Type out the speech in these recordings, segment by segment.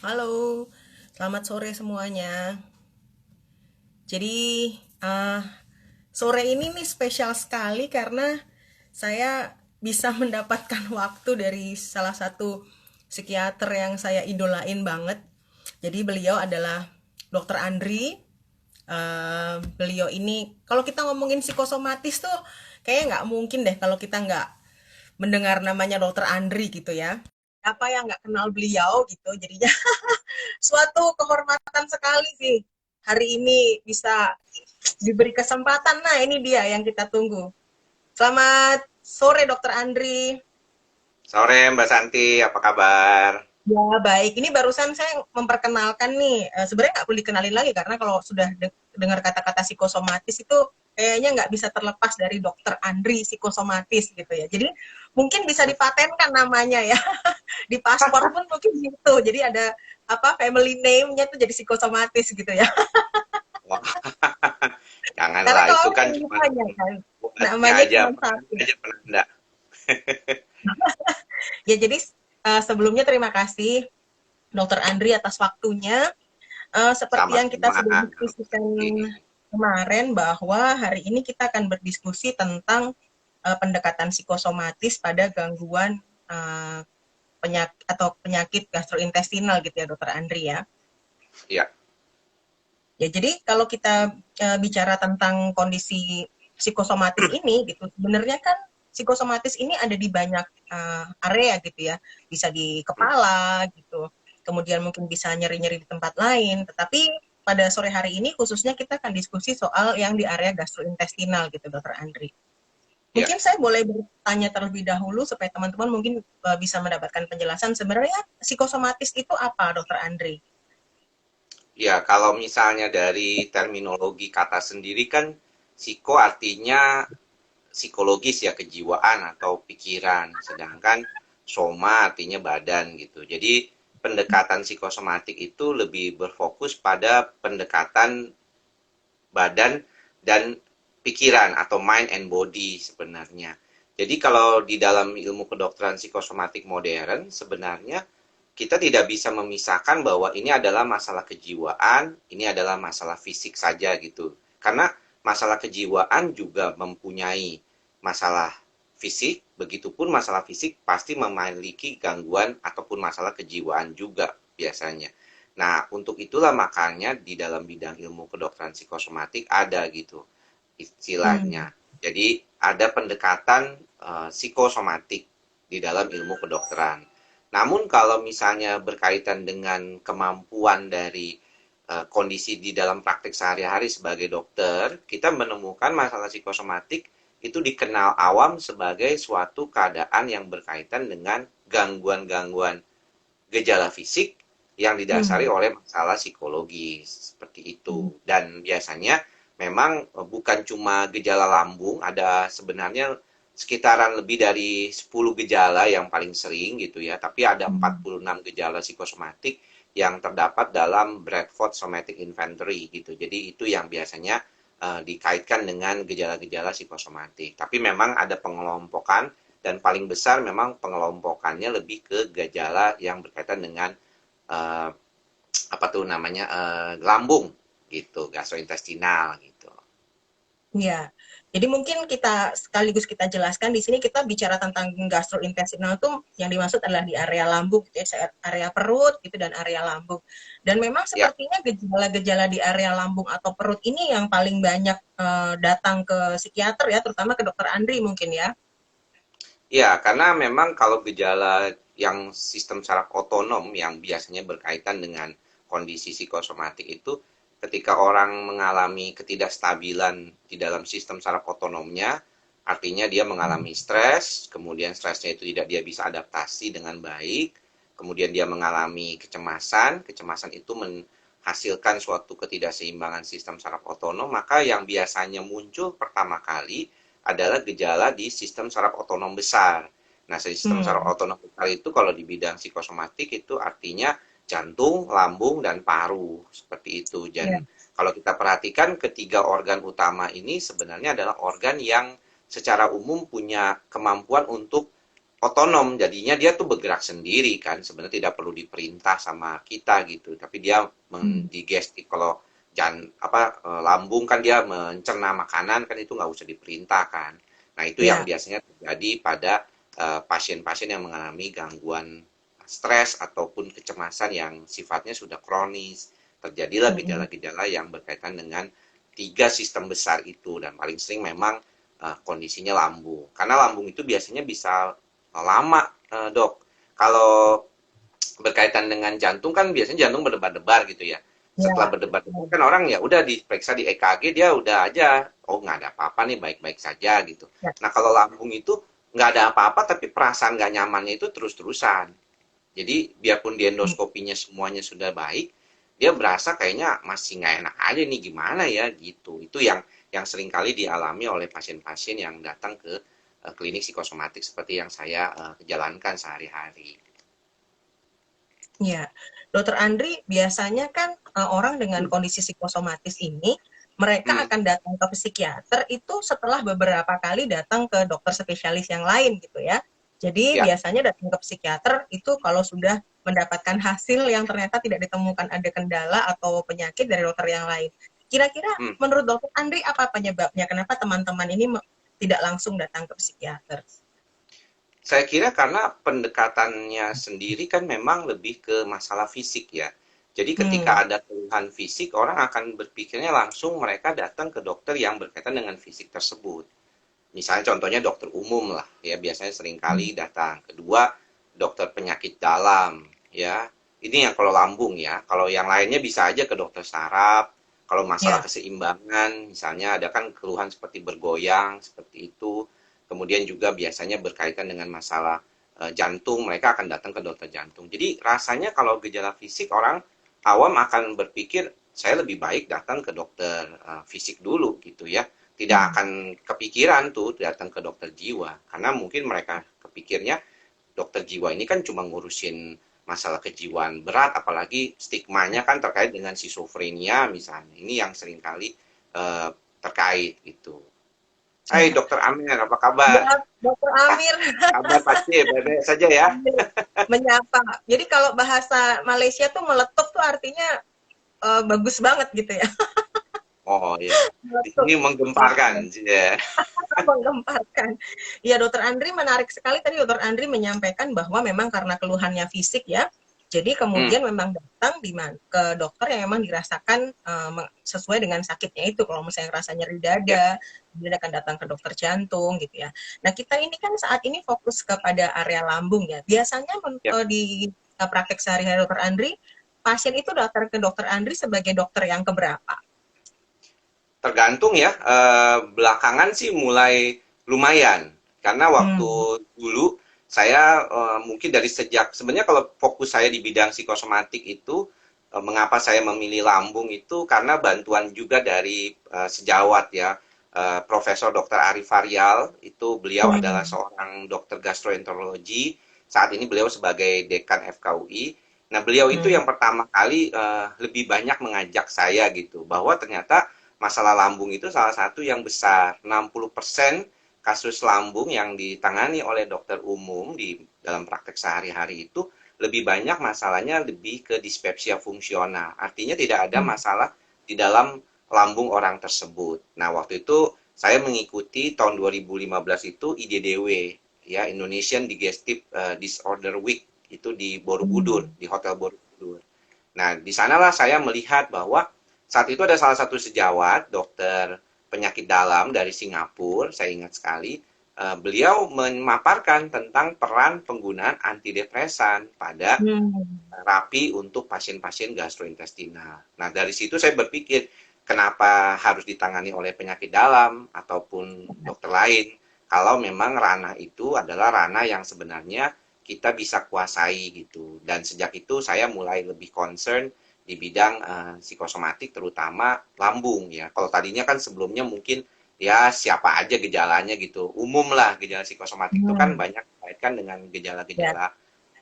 Halo, selamat sore semuanya. Jadi, eh, sore ini nih spesial sekali karena saya bisa mendapatkan waktu dari salah satu psikiater yang saya idolain banget. Jadi beliau adalah Dokter Andri. Beliau ini, kalau kita ngomongin psikosomatis tuh, kayaknya nggak mungkin deh kalau kita nggak mendengar namanya Dokter Andri gitu ya. Apa yang nggak kenal beliau gitu, jadinya suatu kehormatan sekali sih hari ini bisa diberi kesempatan. Nah, ini dia yang kita tunggu. Selamat sore, Dokter Andri. Sore Mbak Santi, apa kabar? Ya, baik. Ini barusan saya memperkenalkan nih. Sebenarnya nggak perlu dikenalin lagi karena kalau sudah dengar kata-kata psikosomatis itu kayaknya nggak bisa terlepas dari Dokter Andri psikosomatis gitu ya. Jadi mungkin bisa dipatenkan namanya ya. Di paspor pun mungkin gitu. Jadi ada apa family name-nya tuh jadi psikosomatis gitu ya. Wah, Karena janganlah, kalau itu orang kan yang cuma ditanya kan, buatnya namanya aja, cuma penanda satu. aja penanda. Ya jadi sebelumnya terima kasih Dokter Andri atas waktunya. Seperti yang kita Sama-sama sudah Mbak diskusikan Santi. kemarin bahwa hari ini kita akan berdiskusi tentang pendekatan psikosomatis pada gangguan penyakit atau penyakit gastrointestinal gitu ya Dokter Andri ya. Ya, Ya, jadi kalau kita bicara tentang kondisi psikosomatis ini gitu, sebenarnya kan psikosomatis ini ada di banyak area gitu ya. Bisa di kepala gitu. Kemudian mungkin bisa nyeri-nyeri di tempat lain, tetapi pada sore hari ini khususnya kita akan diskusi soal yang di area gastrointestinal gitu, Dokter Andri. ya, Mungkin saya boleh bertanya terlebih dahulu supaya teman-teman mungkin bisa mendapatkan penjelasan sebenarnya psikosomatis itu apa, Dokter Andri? ya. Kalau misalnya dari terminologi kata sendiri kan, psiko artinya psikologis ya, kejiwaan atau pikiran. Sedangkan soma artinya badan gitu. Jadi pendekatan psikosomatik itu lebih berfokus pada pendekatan badan dan pikiran atau mind and body sebenarnya. Jadi kalau di dalam ilmu kedokteran psikosomatik modern sebenarnya kita tidak bisa memisahkan bahwa ini adalah masalah kejiwaan, ini adalah masalah fisik saja gitu. Karena masalah kejiwaan juga mempunyai masalah fisik, begitupun masalah fisik pasti memiliki gangguan ataupun masalah kejiwaan juga biasanya. Nah, untuk itulah makanya di dalam bidang ilmu kedokteran psikosomatik ada gitu istilahnya. Hmm. Jadi ada pendekatan psikosomatik di dalam ilmu kedokteran. Namun kalau misalnya berkaitan dengan kemampuan dari kondisi di dalam praktik sehari-hari sebagai dokter, kita menemukan masalah psikosomatik itu dikenal awam sebagai suatu keadaan yang berkaitan dengan gangguan-gangguan gejala fisik yang didasari Hmm. oleh masalah psikologis seperti itu. Dan biasanya memang bukan cuma gejala lambung, ada sebenarnya sekitaran lebih dari 10 gejala yang paling sering gitu ya, tapi ada Hmm. 46 gejala psikosomatik yang terdapat dalam Bradford Somatic Inventory gitu. Jadi itu yang biasanya dikaitkan dengan gejala-gejala psikosomatik. Tapi memang ada pengelompokan dan paling besar memang pengelompokannya lebih ke gejala yang berkaitan dengan uh, apa tuh namanya lambung gitu, gastrointestinal gitu. Iya. Jadi mungkin kita sekaligus kita jelaskan di sini kita bicara tentang gastrointestinal tuh yang dimaksud adalah di area lambung gitu ya, area perut gitu dan area lambung. Dan memang Ya, sepertinya gejala-gejala di area lambung atau perut ini yang paling banyak datang ke psikiater ya, terutama ke dokter Andri mungkin ya. ya karena memang kalau gejala yang sistem saraf otonom yang biasanya berkaitan dengan kondisi psikosomatik itu ketika orang mengalami ketidakstabilan di dalam sistem saraf otonomnya, artinya dia mengalami stres, kemudian stresnya itu tidak dia bisa adaptasi dengan baik, kemudian dia mengalami kecemasan, kecemasan itu menghasilkan suatu ketidakseimbangan sistem saraf otonom, maka yang biasanya muncul pertama kali adalah gejala di sistem saraf otonom besar. Nah, sistem saraf Hmm. otonom besar itu kalau di bidang psikosomatik itu artinya jantung, lambung, dan paru. Seperti itu. Dan Ya. kalau kita perhatikan ketiga organ utama ini sebenarnya adalah organ yang secara umum punya kemampuan untuk otonom, jadinya dia tuh bergerak sendiri kan, sebenarnya tidak perlu diperintah sama kita gitu, tapi dia Hmm. mendigestif. Kalau lambung kan dia mencerna makanan kan, itu nggak usah diperintah kan. Nah itu yang Ya. biasanya terjadi pada pasien-pasien yang mengalami gangguan stres ataupun kecemasan yang sifatnya sudah kronis. Terjadilah Mm-mm. gejala-gejala yang berkaitan dengan tiga sistem besar itu, dan paling sering memang kondisinya lambung. Karena lambung itu biasanya bisa lama, Dok. Kalau berkaitan dengan jantung kan biasanya jantung berdebar-debar gitu ya. Setelah Ya. berdebar-debar kan orang ya udah diperiksa di EKG, dia udah aja, oh nggak ada apa-apa nih, baik-baik saja gitu. Ya. Nah kalau lambung itu nggak ada apa-apa tapi perasaan nggak nyamannya itu terus-terusan. Jadi biarpun di endoskopinya semuanya sudah baik, dia berasa kayaknya masih nggak enak aja nih, gimana ya gitu. Itu yang sering kali dialami oleh pasien-pasien yang datang ke klinik psikosomatik seperti yang saya jalankan sehari-hari. Ya, Dokter Andri, biasanya kan orang dengan kondisi psikosomatis ini, mereka Hmm, akan datang ke psikiater itu setelah beberapa kali datang ke dokter spesialis yang lain gitu ya. Jadi ya. biasanya datang ke psikiater itu kalau sudah mendapatkan hasil yang ternyata tidak ditemukan ada kendala atau penyakit dari dokter yang lain. Kira-kira Hmm. menurut Dokter Andri apa penyebabnya? Kenapa teman-teman ini tidak langsung datang ke psikiater? Saya kira karena pendekatannya sendiri kan memang lebih ke masalah fisik ya. Jadi ketika Hmm, ada keluhan fisik, orang akan berpikirnya langsung mereka datang ke dokter yang berkaitan dengan fisik tersebut. Misalnya contohnya dokter umum lah, ya biasanya seringkali hmm, datang. Kedua, dokter penyakit dalam, ya. Ini yang kalau lambung ya. Kalau yang lainnya bisa aja ke dokter saraf. Kalau masalah ya, keseimbangan, misalnya ada kan keluhan seperti bergoyang, seperti itu. Kemudian juga biasanya berkaitan dengan masalah jantung, mereka akan datang ke dokter jantung. Jadi rasanya kalau gejala fisik, orang awam akan berpikir saya lebih baik datang ke dokter fisik dulu gitu ya, tidak hmm, akan kepikiran tuh datang ke dokter jiwa, karena mungkin mereka kepikirnya dokter jiwa ini kan cuma ngurusin masalah kejiwaan berat, apalagi stigmanya kan terkait dengan schizophrenia misalnya, ini yang seringkali uh, terkait gitu. Hai ya. dokter Amir, apa kabar? Ya, Dokter Amir Kabar pasti baik-baik saja ya. menyapa. Jadi kalau bahasa Malaysia tuh meletup tuh artinya bagus banget gitu ya. Oh ya, di Meletup. sini menggemparkan ya. Menggemparkan. Ya, Dokter Andri menarik sekali tadi Dokter Andri menyampaikan bahwa memang karena keluhannya fisik ya. Jadi Hmm, kemudian memang datang ke dokter yang memang dirasakan sesuai dengan sakitnya itu. Kalau misalnya rasa nyeri ya, dada, kemudian akan datang ke dokter jantung gitu ya. Nah, kita ini kan saat ini fokus kepada area lambung ya. Biasanya ya. di praktek sehari-hari Dokter Andri, pasien itu datang ke Dokter Andri sebagai dokter yang keberapa? Tergantung ya, belakangan sih mulai lumayan. Karena waktu Hmm. dulu saya mungkin dari sejak sebenarnya kalau fokus saya di bidang psikosomatik itu, mengapa saya memilih lambung itu karena bantuan juga dari sejawat ya, Profesor Dr. Arif Faryal, itu beliau adalah Hmm. seorang dokter gastroenterologi, saat ini beliau sebagai dekan FKUI. Nah, beliau itu Hmm. yang pertama kali lebih banyak mengajak saya gitu, bahwa ternyata masalah lambung itu salah satu yang besar. 60% kasus lambung yang ditangani oleh dokter umum di dalam praktek sehari-hari itu lebih banyak masalahnya lebih ke dispepsia fungsional. Artinya tidak ada Hmm. masalah di dalam lambung orang tersebut. Nah, waktu itu saya mengikuti tahun 2015 itu IDDW, ya Indonesian Digestive Disorder Week, itu di Borobudur, Hmm. di Hotel Borobudur. Nah, di sanalah saya melihat bahwa saat itu ada salah satu sejawat, dokter penyakit dalam dari Singapura, saya ingat sekali, beliau memaparkan tentang peran penggunaan antidepresan pada Hmm. terapi untuk pasien-pasien gastrointestinal. Nah, dari situ saya berpikir, kenapa harus ditangani oleh penyakit dalam ataupun dokter lain, kalau memang ranah itu adalah ranah yang sebenarnya kita bisa kuasai gitu. Dan sejak itu saya mulai lebih concern di bidang psikosomatik, terutama lambung ya. Kalau tadinya kan sebelumnya mungkin ya siapa aja gejalanya gitu, umum lah gejala psikosomatik itu kan Hmm. banyak dikaitkan dengan Ya, gejala-gejala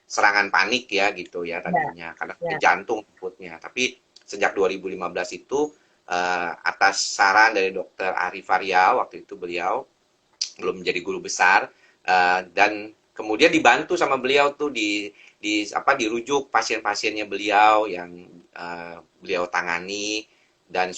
serangan panik ya gitu ya ya, tadinya, karena ke ya. jantung takutnya. Tapi sejak 2015 itu atas saran dari dokter Arif Arya, waktu itu beliau belum menjadi guru besar, dan kemudian dibantu sama beliau tuh di apa dirujuk pasien-pasiennya beliau yang beliau tangani dan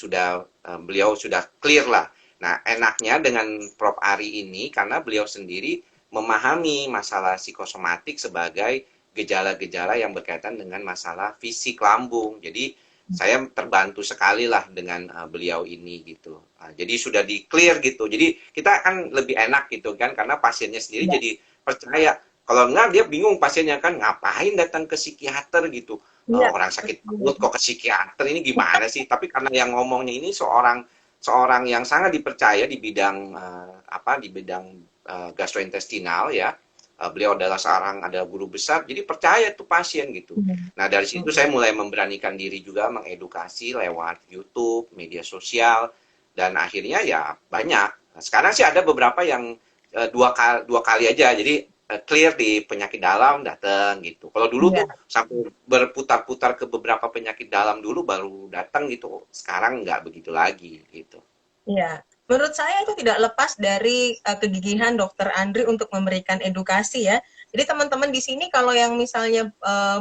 beliau sudah clear lah. Nah, enaknya dengan Prof. Ari ini karena beliau sendiri memahami masalah psikosomatik sebagai gejala-gejala yang berkaitan dengan masalah fisik lambung. Jadi saya terbantu sekali lah dengan beliau ini gitu. Jadi sudah di clear gitu. Jadi kita kan lebih enak gitu kan karena pasiennya sendiri Iya. jadi percaya. Kalau enggak dia bingung pasiennya kan ngapain datang ke psikiater gitu. Iya, Orang sakit betul. perut kok ke psikiater ini gimana sih? Tapi karena yang ngomongnya ini seorang seorang yang sangat dipercaya di bidang di bidang gastrointestinal ya. Beliau adalah guru besar, jadi percaya tuh pasien gitu. Hmm. Nah dari situ saya mulai memberanikan diri juga mengedukasi lewat YouTube, media sosial, dan akhirnya ya banyak. Nah, sekarang sih ada beberapa yang dua kali aja, jadi clear di penyakit dalam datang gitu. Kalau dulu Iya. tuh sampai berputar-putar ke beberapa penyakit dalam dulu baru datang gitu. Sekarang nggak begitu lagi gitu. Iya, menurut saya itu tidak lepas dari kegigihan Dokter Andri untuk memberikan edukasi ya. Jadi teman-teman di sini kalau yang misalnya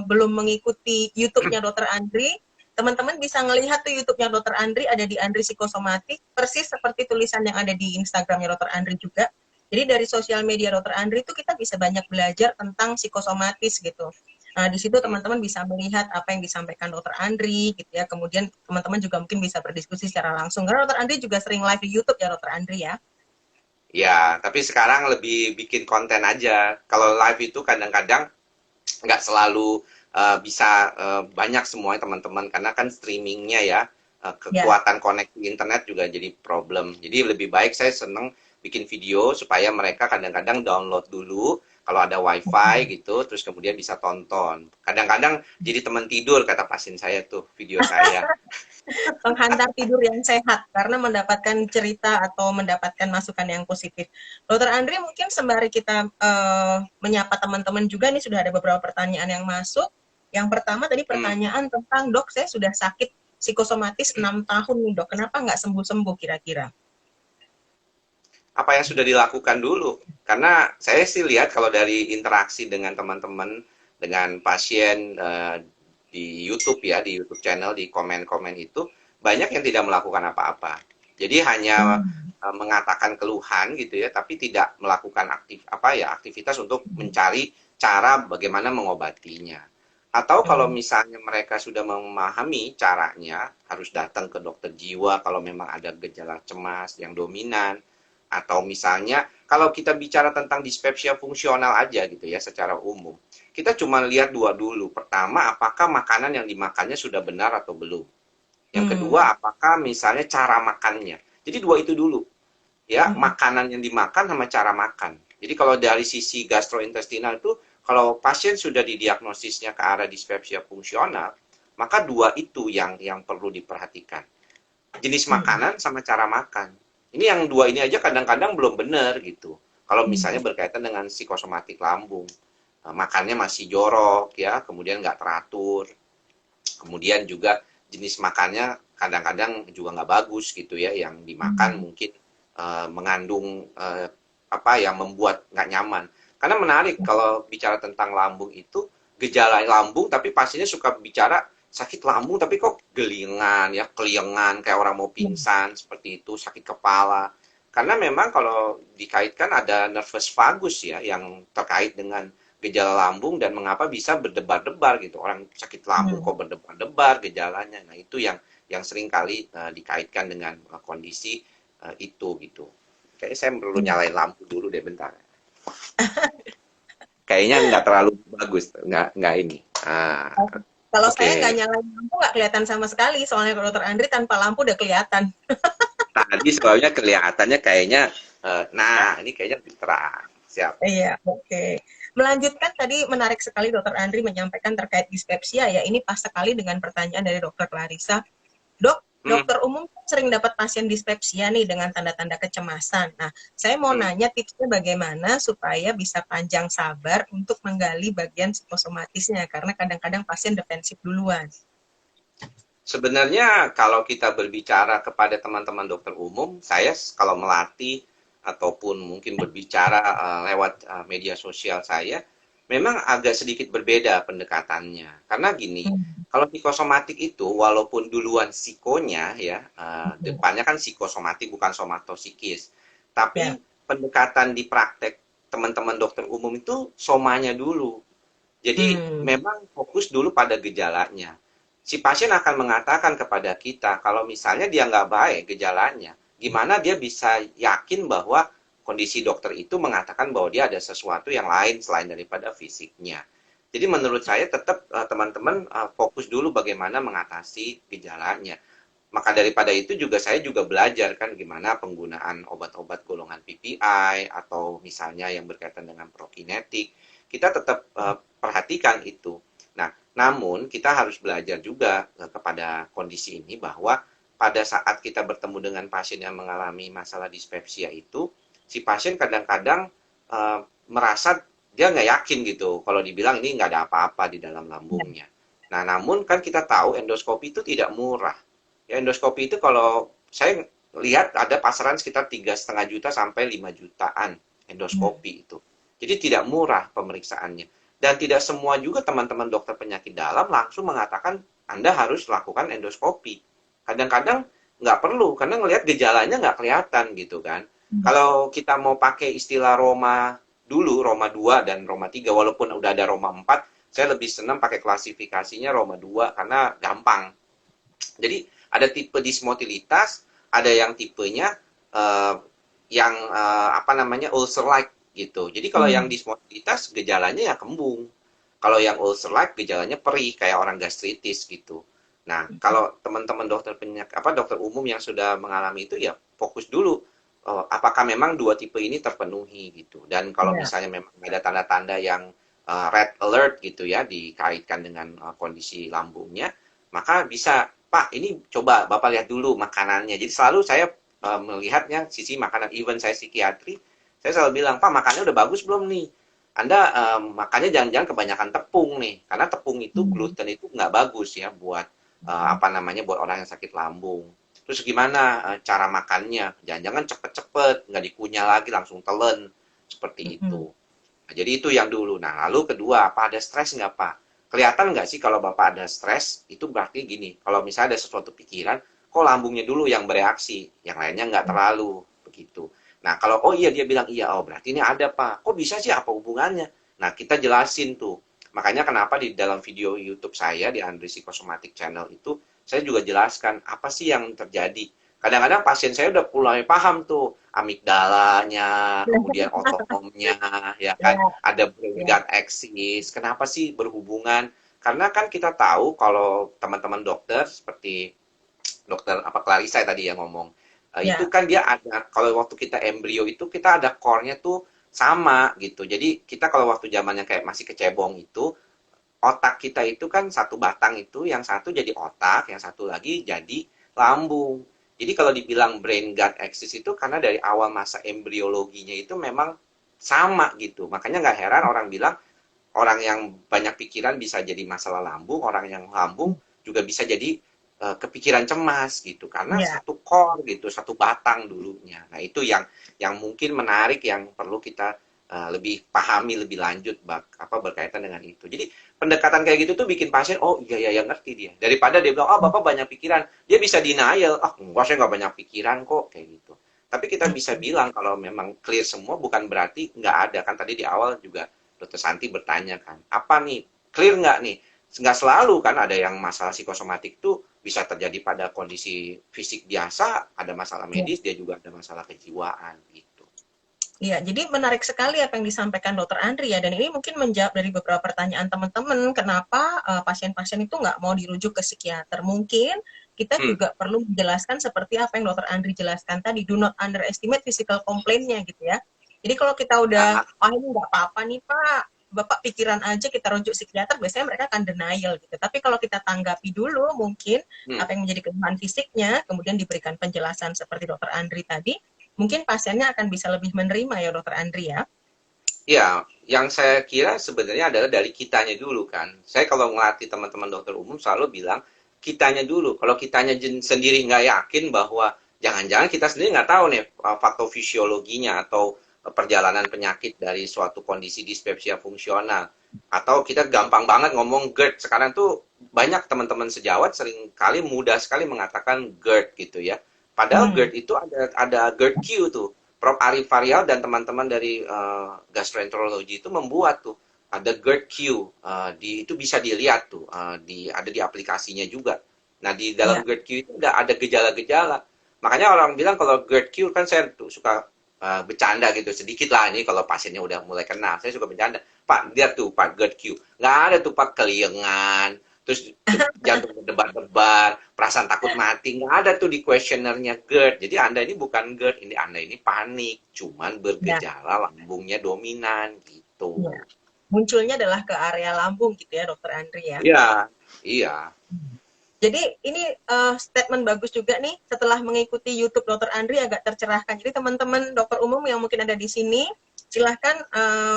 belum mengikuti YouTube-nya Dokter Andri, teman-teman bisa ngelihat tuh YouTube-nya Dokter Andri ada di Andri Psikosomatik, persis seperti tulisan yang ada di Instagram-nya Dokter Andri juga. Jadi dari sosial media Dokter Andri itu kita bisa banyak belajar tentang psikosomatis gitu. Nah, di situ teman-teman bisa melihat apa yang disampaikan Dokter Andri gitu ya. Kemudian teman-teman juga mungkin bisa berdiskusi secara langsung. Karena Dokter Andri juga sering live di YouTube ya Dokter Andri ya. Ya, tapi sekarang lebih bikin konten aja. Kalau live itu kadang-kadang nggak selalu bisa banyak semuanya teman-teman karena kan streamingnya ya Ya. kekuatan koneksi internet juga jadi problem. Jadi lebih baik saya seneng bikin video supaya mereka kadang-kadang download dulu kalau ada wifi gitu, terus kemudian bisa tonton. Kadang-kadang jadi teman tidur kata pasien saya tuh video saya. Penghantar tidur yang sehat karena mendapatkan cerita atau mendapatkan masukan yang positif. Dokter Andri mungkin sembari kita menyapa teman-teman juga nih sudah ada beberapa pertanyaan yang masuk. Yang pertama tadi Hmm. pertanyaan tentang dok saya sudah sakit psikosomatis 6 tahun nih dok. Kenapa nggak sembuh-sembuh kira-kira? Apa yang sudah dilakukan dulu. Karena saya sih lihat kalau dari interaksi dengan teman-teman, dengan pasien di YouTube ya, di YouTube channel, di komen-komen itu, banyak yang tidak melakukan apa-apa. Jadi hanya Hmm. mengatakan keluhan gitu ya, tapi tidak melakukan aktivitas untuk mencari cara bagaimana mengobatinya. Atau kalau Hmm. misalnya mereka sudah memahami caranya, harus datang ke dokter jiwa kalau memang ada gejala cemas yang dominan, atau misalnya kalau kita bicara tentang dispepsia fungsional aja gitu ya secara umum, kita cuma lihat dua dulu. Pertama, apakah makanan yang dimakannya sudah benar atau belum. Yang Hmm. kedua, apakah misalnya cara makannya. Jadi dua itu dulu. Ya, Hmm. makanan yang dimakan sama cara makan. Jadi kalau dari sisi gastrointestinal itu, kalau pasien sudah didiagnosisnya ke arah dispepsia fungsional, maka dua itu yang perlu diperhatikan. Jenis Hmm. makanan sama cara makan. Ini yang dua ini aja kadang-kadang belum benar gitu. Kalau Hmm. misalnya berkaitan dengan psikosomatik lambung, makannya masih jorok ya, kemudian nggak teratur, kemudian juga jenis makannya kadang-kadang juga nggak bagus gitu ya, yang dimakan Hmm. mungkin mengandung apa yang membuat nggak nyaman. Karena menarik kalau bicara tentang lambung itu gejala lambung, tapi pasiennya suka bicara sakit lambung tapi kok gelingan ya, keliengan kayak orang mau Hmm. pingsan seperti itu, sakit kepala. Karena memang kalau dikaitkan ada nervus vagus ya yang terkait dengan gejala lambung dan mengapa bisa berdebar-debar gitu. Orang sakit lambung Hmm. kok berdebar-debar gejalanya. Nah, itu yang sering kali dikaitkan dengan kondisi itu gitu. Kayaknya saya perlu Hmm. nyalain lampu dulu deh bentar. Kayaknya nggak terlalu bagus, nggak ini. Kalau Oke. saya nggak nyalain lampu nggak kelihatan sama sekali, soalnya kalau Dokter Andri tanpa lampu udah kelihatan. Tadi soalnya kelihatannya kayaknya, nah ini kayaknya lebih terang. Siap. Iya, oke. Melanjutkan tadi menarik sekali Dokter Andri menyampaikan terkait dispepsia ya. Ini pas sekali dengan pertanyaan dari Dokter Clarissa. Dok, Hmm, dokter umum sering dapat pasien dispepsia nih dengan tanda-tanda kecemasan. Nah, saya mau hmm. nanya tipsnya bagaimana supaya bisa panjang sabar untuk menggali bagian psikosomatisnya karena kadang-kadang pasien defensif duluan. Sebenarnya kalau kita berbicara kepada teman-teman dokter umum, saya kalau melatih ataupun mungkin berbicara lewat media sosial saya, memang agak sedikit berbeda pendekatannya. Karena gini, Hmm. kalau psikosomatik itu walaupun duluan psikonya ya, Hmm. depannya kan psikosomatik bukan somatosikis. Ya. Tapi pendekatan di praktek teman-teman dokter umum itu somanya dulu. Jadi Hmm. memang fokus dulu pada gejalanya. Si pasien akan mengatakan kepada kita kalau misalnya dia nggak baik gejalanya, gimana dia bisa yakin bahwa kondisi dokter itu mengatakan bahwa dia ada sesuatu yang lain selain daripada fisiknya. Jadi menurut saya tetap teman-teman fokus dulu bagaimana mengatasi gejalanya. Maka daripada itu juga saya juga belajar kan gimana penggunaan obat-obat golongan PPI atau misalnya yang berkaitan dengan prokinetik. Kita tetap perhatikan itu. Nah, namun kita harus belajar juga kepada kondisi ini bahwa pada saat kita bertemu dengan pasien yang mengalami masalah dispepsia itu, si pasien kadang-kadang merasa dia nggak yakin gitu kalau dibilang ini nggak ada apa-apa di dalam lambungnya. Nah, namun kan kita tahu endoskopi itu tidak murah. Ya, endoskopi itu kalau saya lihat ada pasaran sekitar 3,5 juta sampai 5 jutaan Hmm. endoskopi itu. Jadi tidak murah pemeriksaannya. Dan tidak semua juga teman-teman dokter penyakit dalam langsung mengatakan Anda harus lakukan endoskopi. Kadang-kadang nggak perlu, karena ngelihat gejalanya nggak kelihatan gitu kan. Kalau kita mau pakai istilah Roma dulu, Roma 2 dan Roma 3, walaupun udah ada Roma 4, saya lebih senang pakai klasifikasinya Roma 2 karena gampang. Jadi ada tipe dismotilitas, ada yang tipenya uh, yang apa namanya ulcer like gitu. Jadi kalau yang Hmm. dismotilitas gejalanya ya kembung. Kalau yang ulcer like gejalanya perih kayak orang gastritis gitu. Nah, kalau teman-teman dokter penyakit apa dokter umum yang sudah mengalami itu ya fokus dulu apakah memang dua tipe ini terpenuhi gitu. Dan kalau Ya. misalnya memang ada tanda-tanda yang red alert gitu ya dikaitkan dengan kondisi lambungnya, maka bisa Pak, ini coba Bapak lihat dulu makanannya. Jadi selalu saya melihatnya sisi makanan. Even saya psikiatri, saya selalu bilang, Pak, makannya udah bagus belum nih? Anda makannya jangan-jangan kebanyakan tepung nih, karena tepung itu Hmm. gluten itu nggak bagus ya buat apa namanya buat orang yang sakit lambung. Terus gimana cara makannya? Jangan-jangan cepet-cepet, nggak dikunyah lagi langsung telen seperti Hmm. itu. Nah, jadi itu yang dulu. Nah, lalu kedua, apa ada stres nggak, Pak? Kelihatan nggak sih kalau Bapak ada stres? Itu berarti gini, kalau misalnya ada sesuatu pikiran, kok lambungnya dulu yang bereaksi, yang lainnya nggak terlalu, begitu. Nah, kalau oh iya dia bilang iya, oh berarti ini ada, Pak. Kok bisa sih, apa hubungannya? Nah, kita jelasin tuh. Makanya kenapa di dalam video YouTube saya, di Andri Psikosomatic Channel itu, saya juga jelaskan apa sih yang terjadi. Kadang-kadang pasien saya udah mulai paham tuh amigdalanya, kemudian otonomnya, ya kan, Ya. ada brain Ya. gut axis. Kenapa sih berhubungan? Karena kan kita tahu kalau teman-teman dokter seperti dokter apa Clarissa tadi yang ngomong, itu Ya. kan dia ada kalau waktu kita embrio itu kita ada core-nya tuh sama gitu. Jadi kita kalau waktu zamannya kayak masih kecebong itu otak kita itu kan satu batang itu, yang satu jadi otak, yang satu lagi jadi lambung. Jadi kalau dibilang brain gut axis itu karena dari awal masa embriologinya itu memang sama gitu. Makanya nggak heran orang bilang orang yang banyak pikiran bisa jadi masalah lambung, orang yang lambung juga bisa jadi kepikiran cemas gitu karena Ya. satu core gitu, satu batang dulunya. Nah, itu yang mungkin menarik yang perlu kita lebih pahami lebih lanjut apa berkaitan dengan itu. Jadi pendekatan kayak gitu tuh bikin pasien oh iya iya ya ngerti dia. Daripada dia bilang, "Oh, Bapak banyak pikiran." Dia bisa denial, "Ah, enggak saya nggak banyak pikiran kok." Kayak gitu. Tapi kita bisa bilang kalau memang clear semua bukan berarti nggak ada kan tadi di awal juga Dokter Santi bertanya kan, apa nih, clear nggak nih? Nggak selalu kan ada yang masalah psikosomatik tuh bisa terjadi pada kondisi fisik biasa, ada masalah Ya. medis, dia juga ada masalah kejiwaan gitu. Iya, jadi menarik sekali apa yang disampaikan Dokter Andri ya, dan ini mungkin menjawab dari beberapa pertanyaan teman-teman, kenapa pasien-pasien itu nggak mau dirujuk ke psikiater. Mungkin kita Hmm. juga perlu menjelaskan seperti apa yang Dokter Andri jelaskan tadi, do not underestimate physical complaint-nya gitu ya. Jadi kalau kita udah, Ah, oh ini nggak apa-apa nih Pak, Bapak pikiran aja kita rujuk psikiater, biasanya mereka akan denial gitu. Tapi kalau kita tanggapi dulu mungkin hmm. apa yang menjadi keluhan fisiknya, kemudian diberikan penjelasan seperti Dokter Andri tadi, mungkin pasiennya akan bisa lebih menerima ya Dokter Andri ya. Ya, yang saya kira sebenarnya adalah dari kitanya dulu kan. Saya kalau ngelatih teman-teman dokter umum selalu bilang kitanya dulu. Kalau kitanya sendiri nggak yakin bahwa jangan-jangan kita sendiri nggak tahu nih patofisiologinya atau perjalanan penyakit dari suatu kondisi dispepsia fungsional. Atau kita gampang banget ngomong GERD. Sekarang tuh banyak teman-teman sejawat sering kali mudah sekali mengatakan GERD gitu ya. Padahal Hmm. GERD itu ada GERD Q tuh. Prof. Arif Faryal dan teman-teman dari gastroenterologi itu membuat tuh ada GERD Q. Itu bisa dilihat tuh ada di aplikasinya juga. Nah, di dalam Ya. GERD Q itu ada gejala-gejala. Makanya orang bilang kalau GERD Q kan saya tuh suka bercanda gitu sedikit lah ini kalau pasiennya udah mulai kenal. Saya suka bercanda. Pak, lihat tuh Pak GERD Q. Nggak ada tuh Pak keliengan, terus jantung berdebar-debar, perasaan takut mati. Nggak ada tuh di kuesionernya GERD. Jadi Anda ini bukan GERD, ini Anda ini panik. Cuman Ya. bergejala lambungnya dominan gitu. Ya. Munculnya adalah ke area lambung gitu ya, Dokter Andri ya. Iya, iya. Jadi ini statement bagus juga nih setelah mengikuti YouTube Dokter Andri agak tercerahkan. Jadi teman-teman dokter umum yang mungkin ada di sini silahkan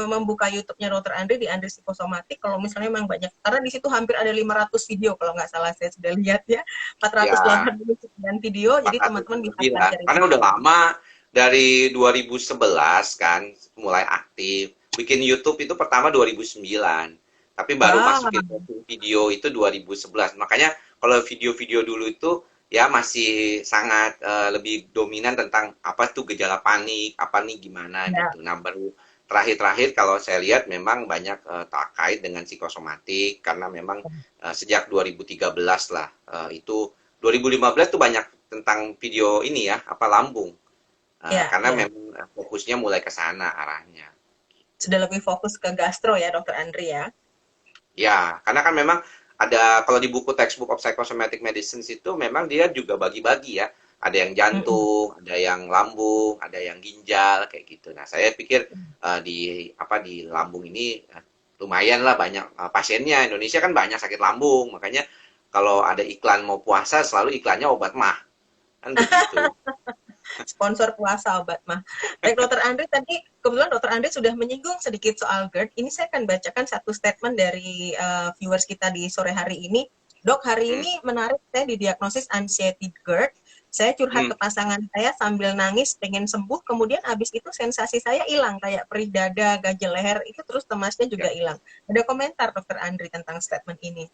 membuka YouTube-nya Dokter Andri di Andri Psikosomatik kalau misalnya memang banyak karena di situ hampir ada 500 video kalau nggak salah saya sudah lihat ya Ya, 480 sekian video jadi teman-teman bisa 409. pelajari Karena udah itu. lama dari 2011 kan mulai aktif. Bikin YouTube itu pertama 2009. Tapi baru Wah, masukin video itu 2011. Makanya kalau video-video dulu itu ya masih sangat lebih dominan tentang apa tuh gejala panik, apa nih gimana ya, gitu. Nah, baru terakhir-terakhir kalau saya lihat memang banyak terkait dengan psikosomatik karena memang sejak 2013 lah itu 2015 tuh banyak tentang video ini ya, apa lambung. ya, Karena ya. memang fokusnya mulai ke sana arahnya. Sudah lebih fokus ke gastro ya Dokter Andri ya. Ya, karena kan memang ada kalau di buku Textbook of Psychosomatic Medicine itu memang dia juga bagi-bagi ya. Ada yang Mm-mm. jantung, ada yang lambung, ada yang ginjal kayak gitu. Nah, saya pikir di lambung ini lumayan lah banyak pasiennya. Indonesia kan banyak sakit lambung, makanya kalau ada iklan mau puasa selalu iklannya obat mah. Kan begitu. Sponsor puasa obat mah. Baik Dokter Andri tadi kebetulan Dokter Andri sudah menyinggung sedikit soal GERD. Ini saya akan bacakan satu statement dari viewers kita di sore hari ini. Dok, hari Hmm, ini menarik saya didiagnosis anxiety GERD. Saya curhat hmm, ke pasangan saya sambil nangis pengen sembuh, kemudian abis itu sensasi saya hilang kayak perih dada, gajah leher itu terus temasnya ya. juga hilang. Ada komentar Dokter Andri tentang statement ini?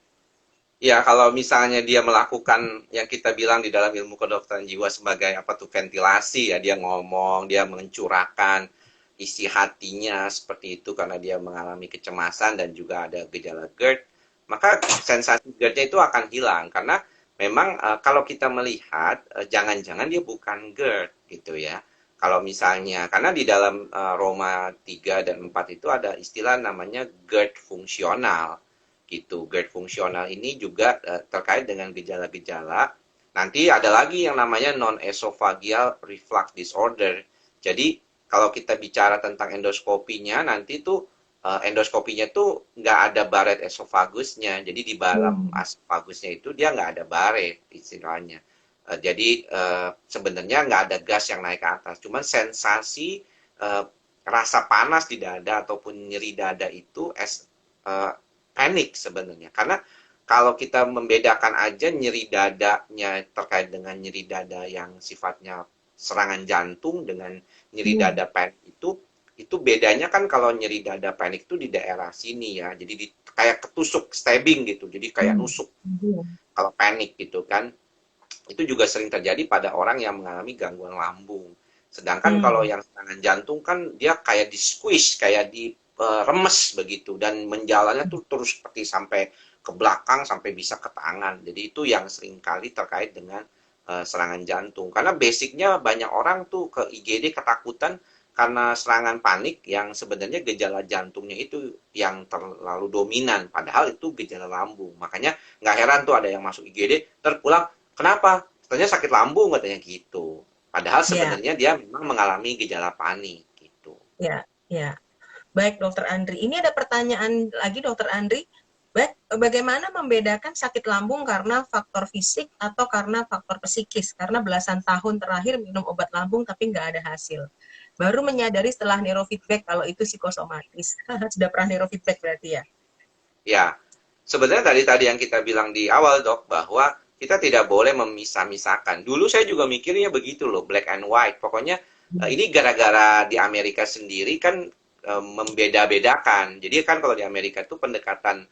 Ya, kalau misalnya dia melakukan yang kita bilang di dalam ilmu kedokteran jiwa sebagai apa tuh ventilasi ya, dia ngomong, dia mencurahkan isi hatinya seperti itu karena dia mengalami kecemasan dan juga ada gejala GERD, maka sensasi GERD-nya itu akan hilang karena memang kalau kita melihat jangan-jangan dia bukan GERD gitu ya. Kalau misalnya karena di dalam Roma 3 dan 4 itu ada istilah namanya GERD fungsional gitu. GERD fungsional ini juga terkait dengan gejala-gejala. Nanti ada lagi yang namanya non-esophageal reflux disorder. Jadi kalau kita bicara tentang endoskopinya, nanti tuh endoskopinya tuh nggak ada baret esofagusnya. Jadi di dalam Hmm. esofagusnya itu dia nggak ada baret istilahnya. Jadi sebenarnya nggak ada gas yang naik ke atas. Cuman sensasi uh, rasa panas di dada ataupun nyeri dada itu uh, panik sebenarnya. Karena kalau kita membedakan aja nyeri dadanya terkait dengan nyeri dada yang sifatnya serangan jantung dengan nyeri Hmm. dada panik itu bedanya kan kalau nyeri dada panik itu di daerah sini ya. Jadi kayak ketusuk stabbing gitu. Jadi kayak Hmm. nusuk Hmm. kalau panik gitu kan. Itu juga sering terjadi pada orang yang mengalami gangguan lambung. Sedangkan kalau Hmm. yang serangan jantung kan dia kayak di squish, kayak di remes begitu dan menjalannya tuh terus seperti sampai ke belakang sampai bisa ke tangan. Jadi itu yang sering kali terkait dengan serangan jantung. Karena basicnya banyak orang tuh ke IGD ketakutan karena serangan panik yang sebenarnya gejala jantungnya itu yang terlalu dominan. Padahal itu gejala lambung. Makanya nggak heran tuh ada yang masuk IGD terpulang kenapa? Katanya sakit lambung katanya gitu. Padahal Ya, sebenarnya dia memang mengalami gejala panik gitu. ya, ya. Baik, Dokter Andri. Ini ada pertanyaan lagi, Dokter Andri. Baik, bagaimana membedakan sakit lambung karena faktor fisik atau karena faktor psikis? Karena belasan tahun terakhir minum obat lambung tapi nggak ada hasil. Baru menyadari setelah neurofeedback kalau itu psikosomatis. Sudah pernah neurofeedback berarti ya? Ya, sebenarnya tadi yang kita bilang di awal dok bahwa kita tidak boleh memisah-misahkan. Dulu saya juga mikirnya begitu loh, black and white. Pokoknya ini gara-gara di Amerika sendiri kan membeda-bedakan. Jadi kan kalau di Amerika itu pendekatan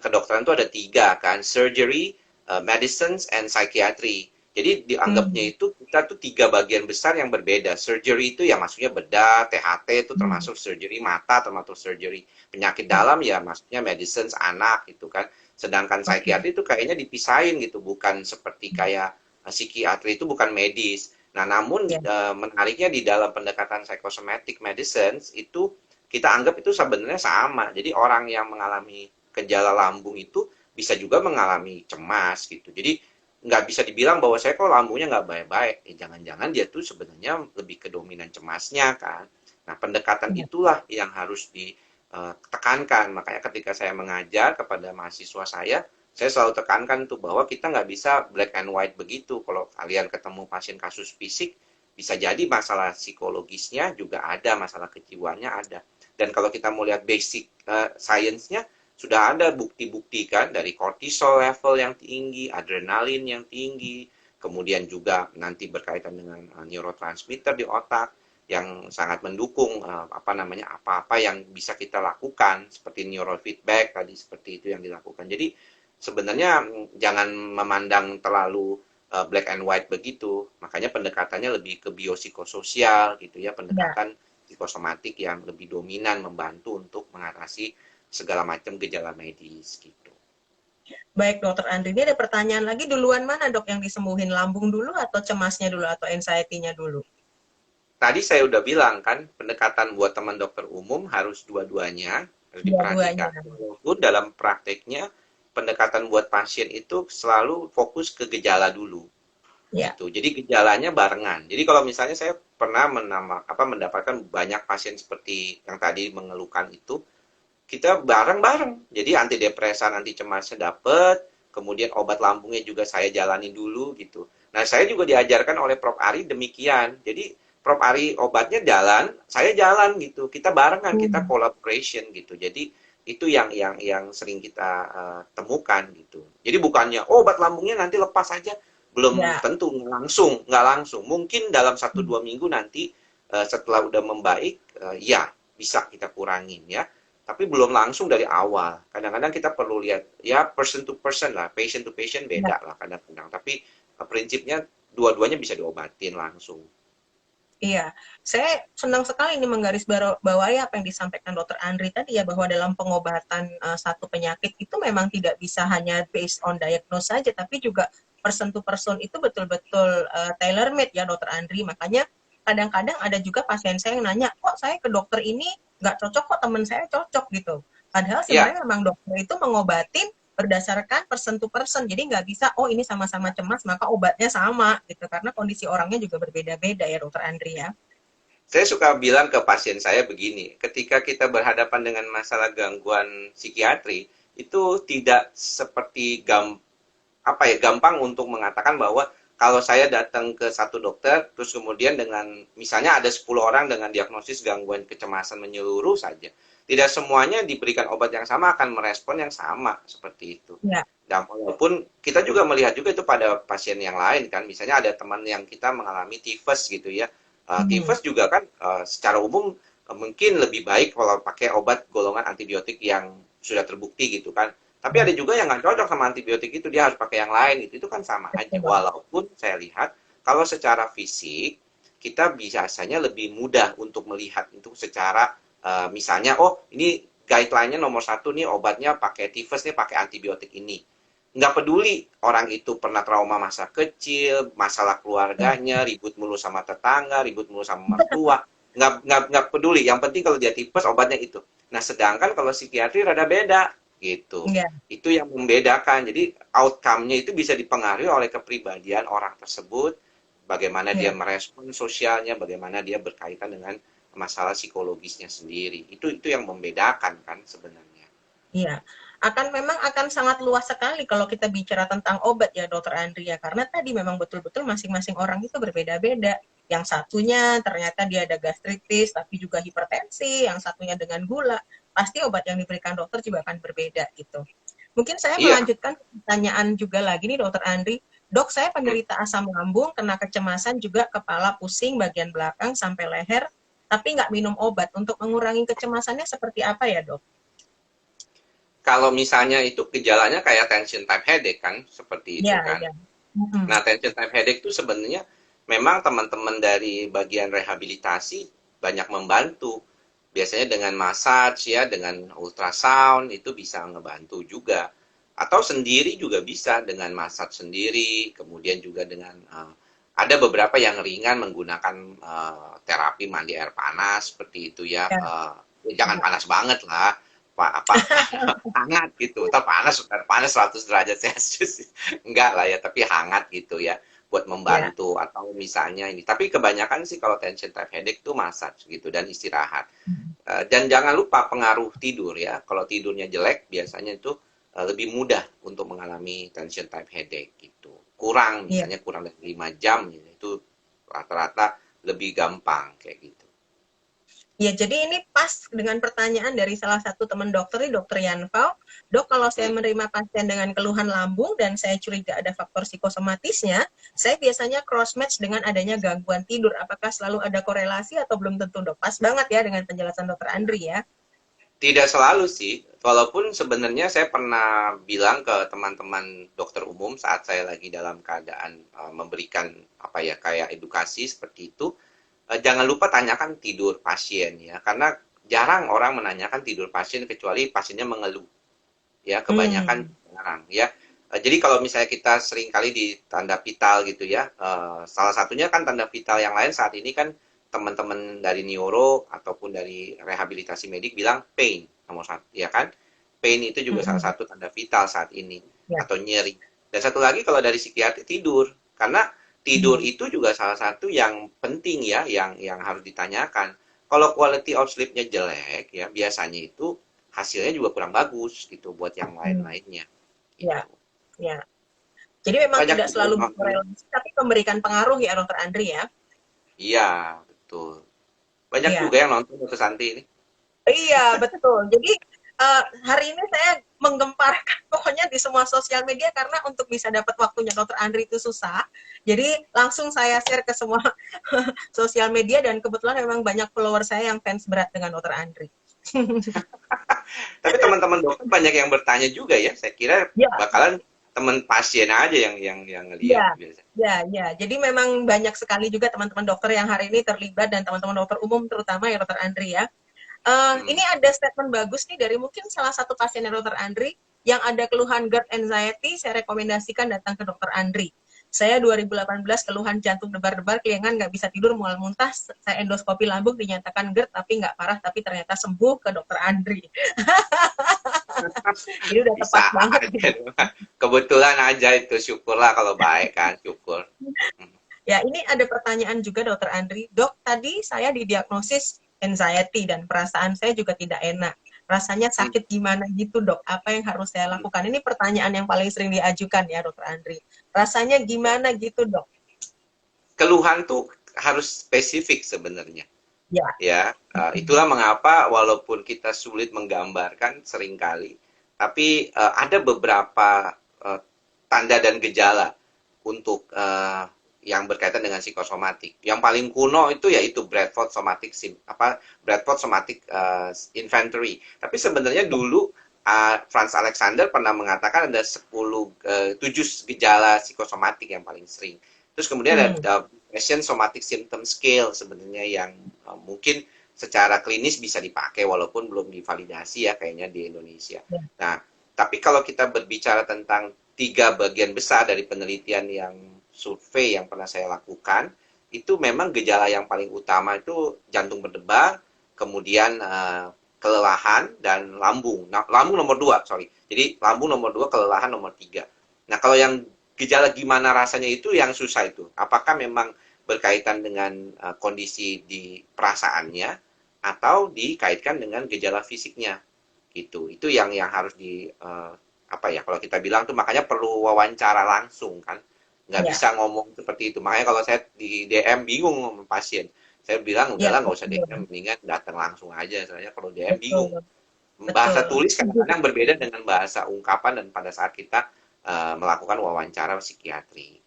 kedokteran itu ada tiga kan, surgery, medicines, and psychiatry. Jadi dianggapnya itu kita tuh tiga bagian besar yang berbeda. Surgery itu ya maksudnya bedah, THT itu termasuk surgery mata, termasuk surgery penyakit dalam ya maksudnya medicines anak gitu kan. Sedangkan Oke. psikiatri itu kayaknya dipisahin gitu, bukan seperti kayak psikiatri itu bukan medis. Nah, namun Ya. menariknya di dalam pendekatan psychosomatic medicines itu kita anggap itu sebenarnya sama. Jadi orang yang mengalami gejala lambung itu bisa juga mengalami cemas gitu. Jadi nggak bisa dibilang bahwa saya kok lambungnya nggak baik-baik. Jangan-jangan dia tuh sebenarnya lebih ke dominan cemasnya kan. Nah, pendekatan Ya. itulah yang harus ditekankan. Makanya ketika saya mengajar kepada mahasiswa saya selalu tekankan tuh bahwa kita nggak bisa black and white begitu. Kalau kalian ketemu pasien kasus fisik, bisa jadi masalah psikologisnya juga ada, masalah kejiwaannya ada. Dan kalau kita mau lihat basic science-nya, sudah ada bukti-bukti kan dari kortisol level yang tinggi, adrenalin yang tinggi, kemudian juga nanti berkaitan dengan neurotransmitter di otak yang sangat mendukung apa-apa yang bisa kita lakukan seperti neurofeedback tadi seperti itu yang dilakukan. Jadi sebenarnya jangan memandang terlalu black and white begitu. Makanya pendekatannya lebih ke biopsikososial gitu ya, Ya. pendekatan psikosomatik yang lebih dominan membantu untuk mengatasi segala macam gejala medis gitu. Baik dokter Andri, ini ada pertanyaan lagi, duluan mana dok yang disembuhin, lambung dulu atau cemasnya dulu atau anxiety-nya dulu? Tadi saya udah bilang kan, pendekatan buat teman dokter umum harus dua-duanya, harus Dua-duanya. diperhatikan. Walaupun dalam prakteknya, pendekatan buat pasien itu selalu fokus ke gejala dulu. Ya. Gitu. Jadi gejalanya barengan. Jadi kalau misalnya saya pernah mendapatkan banyak pasien seperti yang tadi mengeluhkan itu, kita bareng-bareng. Jadi antidepresan, anti cemasnya dapet, kemudian obat lambungnya juga saya jalani dulu gitu. Nah, saya juga diajarkan oleh Prof. Ari demikian. Jadi Prof. Ari obatnya jalan, saya jalan gitu. Kita barengan, kita collaboration gitu. Jadi itu yang sering kita temukan gitu. Jadi bukannya obat lambungnya nanti lepas saja, belum Ya. tentu nggak langsung. Mungkin dalam 1-2 minggu nanti setelah udah membaik, ya bisa kita kurangin ya, tapi belum langsung dari awal. Kadang-kadang kita perlu lihat ya person to person lah, patient to patient Ya. beda lah kadang-kadang. Tapi prinsipnya dua-duanya bisa diobatin langsung. Iya, saya senang sekali ini menggarisbawahi apa yang disampaikan Dokter Andri tadi ya, bahwa dalam pengobatan satu penyakit itu memang tidak bisa hanya based on diagnose saja, tapi juga person to person itu betul-betul tailor made ya Dokter Andri. Makanya kadang-kadang ada juga pasien saya yang nanya, kok saya ke dokter ini nggak cocok, kok teman saya cocok gitu. Padahal Ya, sebenarnya memang dokter itu mengobatin berdasarkan person to person, jadi nggak bisa oh ini sama-sama cemas maka obatnya sama gitu, karena kondisi orangnya juga berbeda-beda ya dokter Andri ya. saya suka bilang ke pasien saya begini, ketika kita berhadapan dengan masalah gangguan psikiatri, itu tidak seperti gampang untuk mengatakan bahwa kalau saya datang ke satu dokter, terus kemudian dengan misalnya ada 10 orang dengan diagnosis gangguan kecemasan menyeluruh saja. Tidak semuanya diberikan obat yang sama akan merespon yang sama seperti itu. Ya. Dan walaupun kita juga melihat juga itu pada pasien yang lain kan, misalnya ada teman yang kita mengalami tifus gitu ya. Tifus juga kan secara umum mungkin lebih baik kalau pakai obat golongan antibiotik yang sudah terbukti gitu kan. Tapi ada juga yang nggak cocok sama antibiotik itu, dia harus pakai yang lain gitu. Itu kan sama aja. Walaupun saya lihat kalau secara fisik kita biasanya lebih mudah untuk melihat itu secara misalnya, oh ini guideline-nya nomor satu nih obatnya pakai tifus nih pakai antibiotik ini. Nggak peduli orang itu pernah trauma masa kecil, masalah keluarganya, ribut mulu sama tetangga, ribut mulu sama mertua. Nggak peduli. Yang penting kalau dia tipes obatnya itu. Nah, sedangkan kalau psikiatri rada beda gitu. Ya. Itu yang membedakan. Jadi outcome-nya itu bisa dipengaruhi oleh kepribadian orang tersebut, bagaimana dia Ya. merespon sosialnya, bagaimana dia berkaitan dengan masalah psikologisnya sendiri. Itu yang membedakan kan sebenarnya. Iya, akan sangat luas sekali kalau kita bicara tentang obat ya Dokter Andri ya, karena tadi memang betul-betul masing-masing orang itu berbeda-beda. Yang satunya ternyata dia ada gastritis tapi juga hipertensi, yang satunya dengan gula, pasti obat yang diberikan dokter juga akan berbeda gitu. Mungkin saya Iya, melanjutkan pertanyaan juga lagi nih Dokter Andri, Dok, saya Hmm. penderita asam lambung, kena kecemasan juga, kepala pusing bagian belakang sampai leher, tapi nggak minum obat. Untuk mengurangi kecemasannya seperti apa ya, Dok? Kalau misalnya itu gejalanya kayak tension type headache kan, seperti itu Ya, kan. ya. Mm-mm. Nah, tension type headache itu sebenarnya memang teman-teman dari bagian rehabilitasi banyak membantu. Biasanya dengan massage ya, dengan ultrasound itu bisa ngebantu juga. Atau sendiri juga bisa dengan massage sendiri, kemudian juga dengan ada beberapa yang ringan menggunakan terapi mandi air panas seperti itu ya. Ya, Jangan ya. panas banget lah. Apa hangat gitu. Ntar panas 100 derajat Celcius. Enggak lah ya, tapi hangat gitu ya buat Ya. membantu atau misalnya ini. Tapi kebanyakan sih kalau tension type headache itu massage gitu dan istirahat. Dan jangan lupa pengaruh tidur ya. Kalau tidurnya jelek biasanya itu lebih mudah untuk mengalami tension type headache gitu. Kurang Iya. misalnya kurang dari 5 jam gitu, itu rata-rata lebih gampang kayak gitu. Ya, jadi ini pas dengan pertanyaan dari salah satu teman dokter, ini dokter Yanfao. Dok, kalau saya Hmm. menerima pasien dengan keluhan lambung dan saya curiga ada faktor psikosomatisnya, saya biasanya cross-match dengan adanya gangguan tidur. Apakah selalu ada korelasi atau belum tentu, Dok? Pas banget ya dengan penjelasan dokter Andri ya. Tidak selalu sih, walaupun sebenarnya saya pernah bilang ke teman-teman dokter umum saat saya lagi dalam keadaan memberikan apa ya kayak edukasi seperti itu, jangan lupa tanyakan tidur pasien ya, karena jarang orang menanyakan tidur pasien kecuali pasiennya mengeluh ya, kebanyakan Hmm. jarang ya. Jadi kalau misalnya kita sering kali di tanda vital gitu ya, salah satunya kan tanda vital yang lain saat ini kan teman-teman dari neuro ataupun dari rehabilitasi medik bilang pain nomor satu, ya kan? Pain itu juga salah Hmm. satu tanda vital saat ini Ya. atau nyeri. Dan satu lagi kalau dari psikiatri tidur, karena tidur Hmm. itu juga salah satu yang penting ya, yang harus ditanyakan. Kalau quality of sleep-nya jelek ya, biasanya itu hasilnya juga kurang bagus gitu buat yang Hmm. lain-lainnya Ya, gitu. ya. Jadi memang Banyak tidak juga selalu nonton. berkorelasi, tapi memberikan pengaruh ya, dokter Andri ya. Iya, betul. Banyak Iya. juga yang nonton dokter Santi ini. Iya, betul. Jadi hari ini saya menggemparkan pokoknya di semua sosial media karena untuk bisa dapat waktunya dokter Andri itu susah. Jadi langsung saya share ke semua sosial media dan kebetulan memang banyak follower saya yang fans berat dengan dokter Andri. Tapi teman-teman dokter banyak yang bertanya juga ya. Saya kira Ya, bakalan teman pasien aja yang ngelihat ya, biasanya. ya, ya. Jadi memang banyak sekali juga teman-teman dokter yang hari ini terlibat dan teman-teman dokter umum terutama ya dokter Andri ya. Hmm. Ini ada statement bagus nih dari mungkin salah satu pasien dokter Andri yang ada keluhan GERD anxiety, saya rekomendasikan datang ke dokter Andri. Saya 2018 keluhan jantung debar-debar, kelingan nggak bisa tidur, mual muntah, saya endoskopi lambung dinyatakan GERD tapi nggak parah, tapi ternyata sembuh ke dokter Andri. Jadi udah Bisa tepat banget aja. gitu. Kebetulan aja itu syukurlah kalau baik kan, syukur. Hmm. Ya, ini ada pertanyaan juga dokter Andri. Dok, tadi saya didiagnosis anxiety dan perasaan saya juga tidak enak. Rasanya Hmm. sakit gimana gitu dok? Apa yang harus saya Hmm. lakukan? Ini pertanyaan yang paling sering diajukan ya dokter Andri. Rasanya gimana gitu dok? Keluhan tuh harus spesifik sebenarnya. Ya. Ya, itulah mengapa walaupun kita sulit menggambarkan seringkali, tapi ada beberapa tanda dan gejala untuk yang berkaitan dengan psikosomatik. Yang paling kuno itu yaitu Bradford Somatic Inventory. Tapi sebenarnya dulu Franz Alexander pernah mengatakan ada 7 gejala psikosomatik yang paling sering. Terus kemudian ada Hmm. Depression Somatic Symptom Scale sebenarnya yang mungkin secara klinis bisa dipakai walaupun belum divalidasi ya kayaknya di Indonesia. Ya. Nah, tapi kalau kita berbicara tentang 3 bagian besar dari penelitian yang survei yang pernah saya lakukan, itu memang gejala yang paling utama itu jantung berdebar, kemudian kelelahan dan lambung. Nah, lambung nomor 2, sorry. Jadi lambung nomor 2, kelelahan nomor 3. Nah, kalau yang gejala gimana rasanya itu yang susah itu. Apakah memang berkaitan dengan kondisi di perasaannya atau dikaitkan dengan gejala fisiknya gitu. Itu yang harus di apa ya kalau kita bilang tuh makanya perlu wawancara langsung kan. Nggak Ya. bisa ngomong seperti itu. Makanya kalau saya di DM bingung sama pasien. Saya bilang Ya, udahlah nggak usah DM, betul. mendingan datang langsung aja. Soalnya kalau DM bingung. Betul. Bahasa Betul. tulis Setuju. kadang-kadang berbeda dengan bahasa ungkapan dan pada saat kita melakukan wawancara psikiatri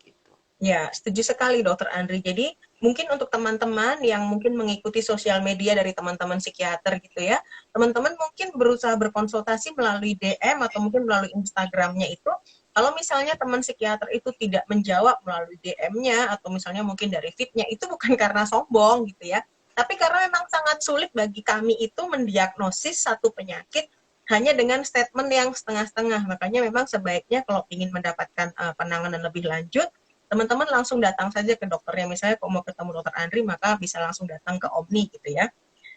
Ya, setuju sekali Dokter Andri. Jadi, mungkin untuk teman-teman yang mungkin mengikuti sosial media dari teman-teman psikiater gitu ya, teman-teman mungkin berusaha berkonsultasi melalui DM atau mungkin melalui Instagramnya itu, kalau misalnya teman psikiater itu tidak menjawab melalui DM-nya atau misalnya mungkin dari feed-nya, itu bukan karena sombong gitu ya, tapi karena memang sangat sulit bagi kami itu mendiagnosis satu penyakit hanya dengan statement yang setengah-setengah. Makanya memang sebaiknya kalau ingin mendapatkan penanganan lebih lanjut, teman-teman langsung datang saja ke dokternya. Misalnya kalau mau ketemu dokter Andri, maka bisa langsung datang ke Omni gitu ya.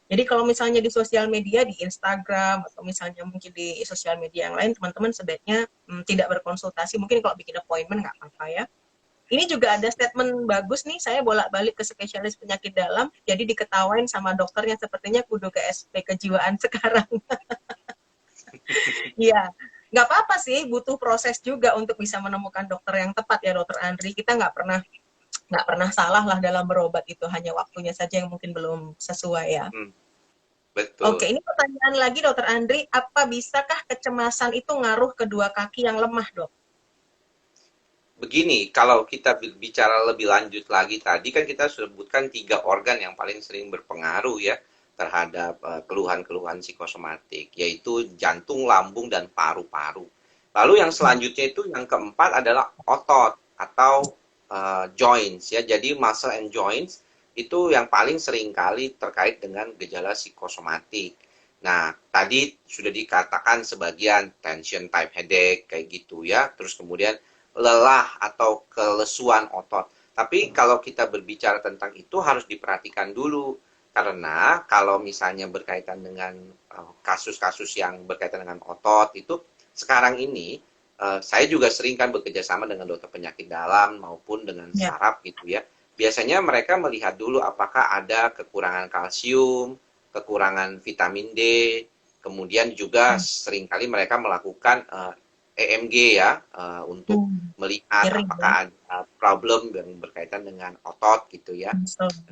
Jadi kalau misalnya di sosial media, di Instagram, atau misalnya mungkin di sosial media yang lain, teman-teman sebaiknya tidak berkonsultasi. Mungkin kalau bikin appointment nggak apa-apa ya. Ini juga ada statement bagus nih, saya bolak-balik ke spesialis penyakit dalam, jadi diketawain sama dokternya sepertinya kudu ke SP kejiwaan sekarang. Iya, nggak apa-apa sih, butuh proses juga untuk bisa menemukan dokter yang tepat ya dokter Andri. Kita nggak pernah salah lah dalam berobat itu, hanya waktunya saja yang mungkin belum sesuai ya. Hmm, Oke, betul. ini pertanyaan lagi dokter Andri, apa bisakah kecemasan itu ngaruh kedua kaki yang lemah dok? Begini, kalau kita bicara lebih lanjut lagi tadi kan kita sebutkan 3 organ yang paling sering berpengaruh ya terhadap keluhan-keluhan psikosomatik, yaitu jantung, lambung, dan paru-paru. Lalu yang selanjutnya itu yang keempat adalah otot atau joints ya. Jadi muscle and joints itu yang paling sering kali terkait dengan gejala psikosomatik. Nah, tadi sudah dikatakan sebagian tension type headache kayak gitu ya. Terus kemudian lelah atau kelesuan otot. Tapi kalau kita berbicara tentang itu harus diperhatikan dulu. Karena kalau misalnya berkaitan dengan kasus-kasus yang berkaitan dengan otot itu sekarang ini saya juga sering kan bekerja sama dengan dokter penyakit dalam maupun dengan Ya, saraf gitu ya. Biasanya mereka melihat dulu apakah ada kekurangan kalsium, kekurangan vitamin D, kemudian juga seringkali mereka melakukan EMG ya untuk melihat iri ya, apakah ada problem yang berkaitan dengan otot gitu ya.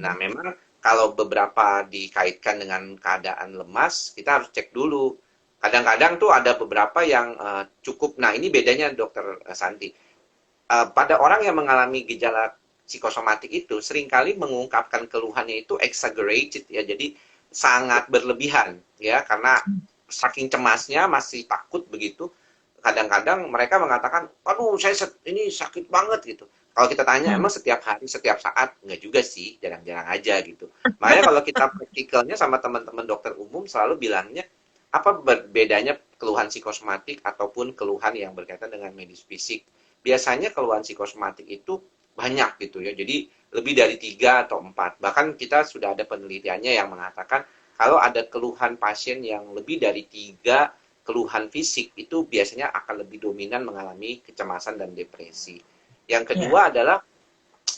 Nah, memang kalau beberapa dikaitkan dengan keadaan lemas, kita harus cek dulu. Kadang-kadang tuh ada beberapa yang cukup. Nah, ini bedanya Dokter Santi. Pada orang yang mengalami gejala psikosomatik itu seringkali mengungkapkan keluhannya itu exaggerated ya. Jadi sangat berlebihan ya karena saking cemasnya masih takut begitu. Kadang-kadang mereka mengatakan, "Aduh, saya ini sakit banget," gitu. Kalau kita tanya, emang setiap hari, setiap saat? Enggak juga sih, jarang-jarang aja gitu. Makanya kalau kita praktikalnya sama teman-teman dokter umum selalu bilangnya, apa bedanya keluhan psikosomatik ataupun keluhan yang berkaitan dengan medis fisik? Biasanya keluhan psikosomatik itu banyak gitu ya. Jadi lebih dari 3 atau 4. Bahkan kita sudah ada penelitiannya yang mengatakan kalau ada keluhan pasien yang lebih dari 3 keluhan fisik itu biasanya akan lebih dominan mengalami kecemasan dan depresi. Yang ya, kedua adalah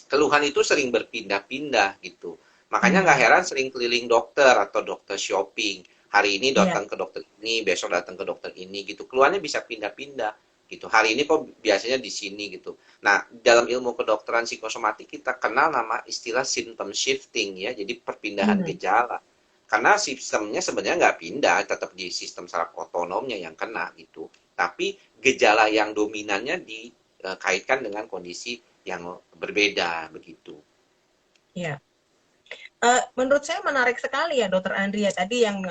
keluhan itu sering berpindah-pindah gitu. Makanya nggak heran sering keliling dokter atau dokter shopping. Hari ini ya, datang ke dokter ini, besok datang ke dokter ini gitu. Keluhannya bisa pindah-pindah gitu. Hari ini kok biasanya di sini gitu. Nah, dalam ilmu kedokteran psikosomatik kita kenal nama istilah symptom shifting ya. Jadi perpindahan gejala. Karena sistemnya sebenarnya nggak pindah, tetap di sistem saraf otonomnya yang kena gitu. Tapi gejala yang dominannya dikaitkan dengan kondisi yang berbeda begitu. ya. Menurut saya menarik sekali ya dokter Andrea tadi yang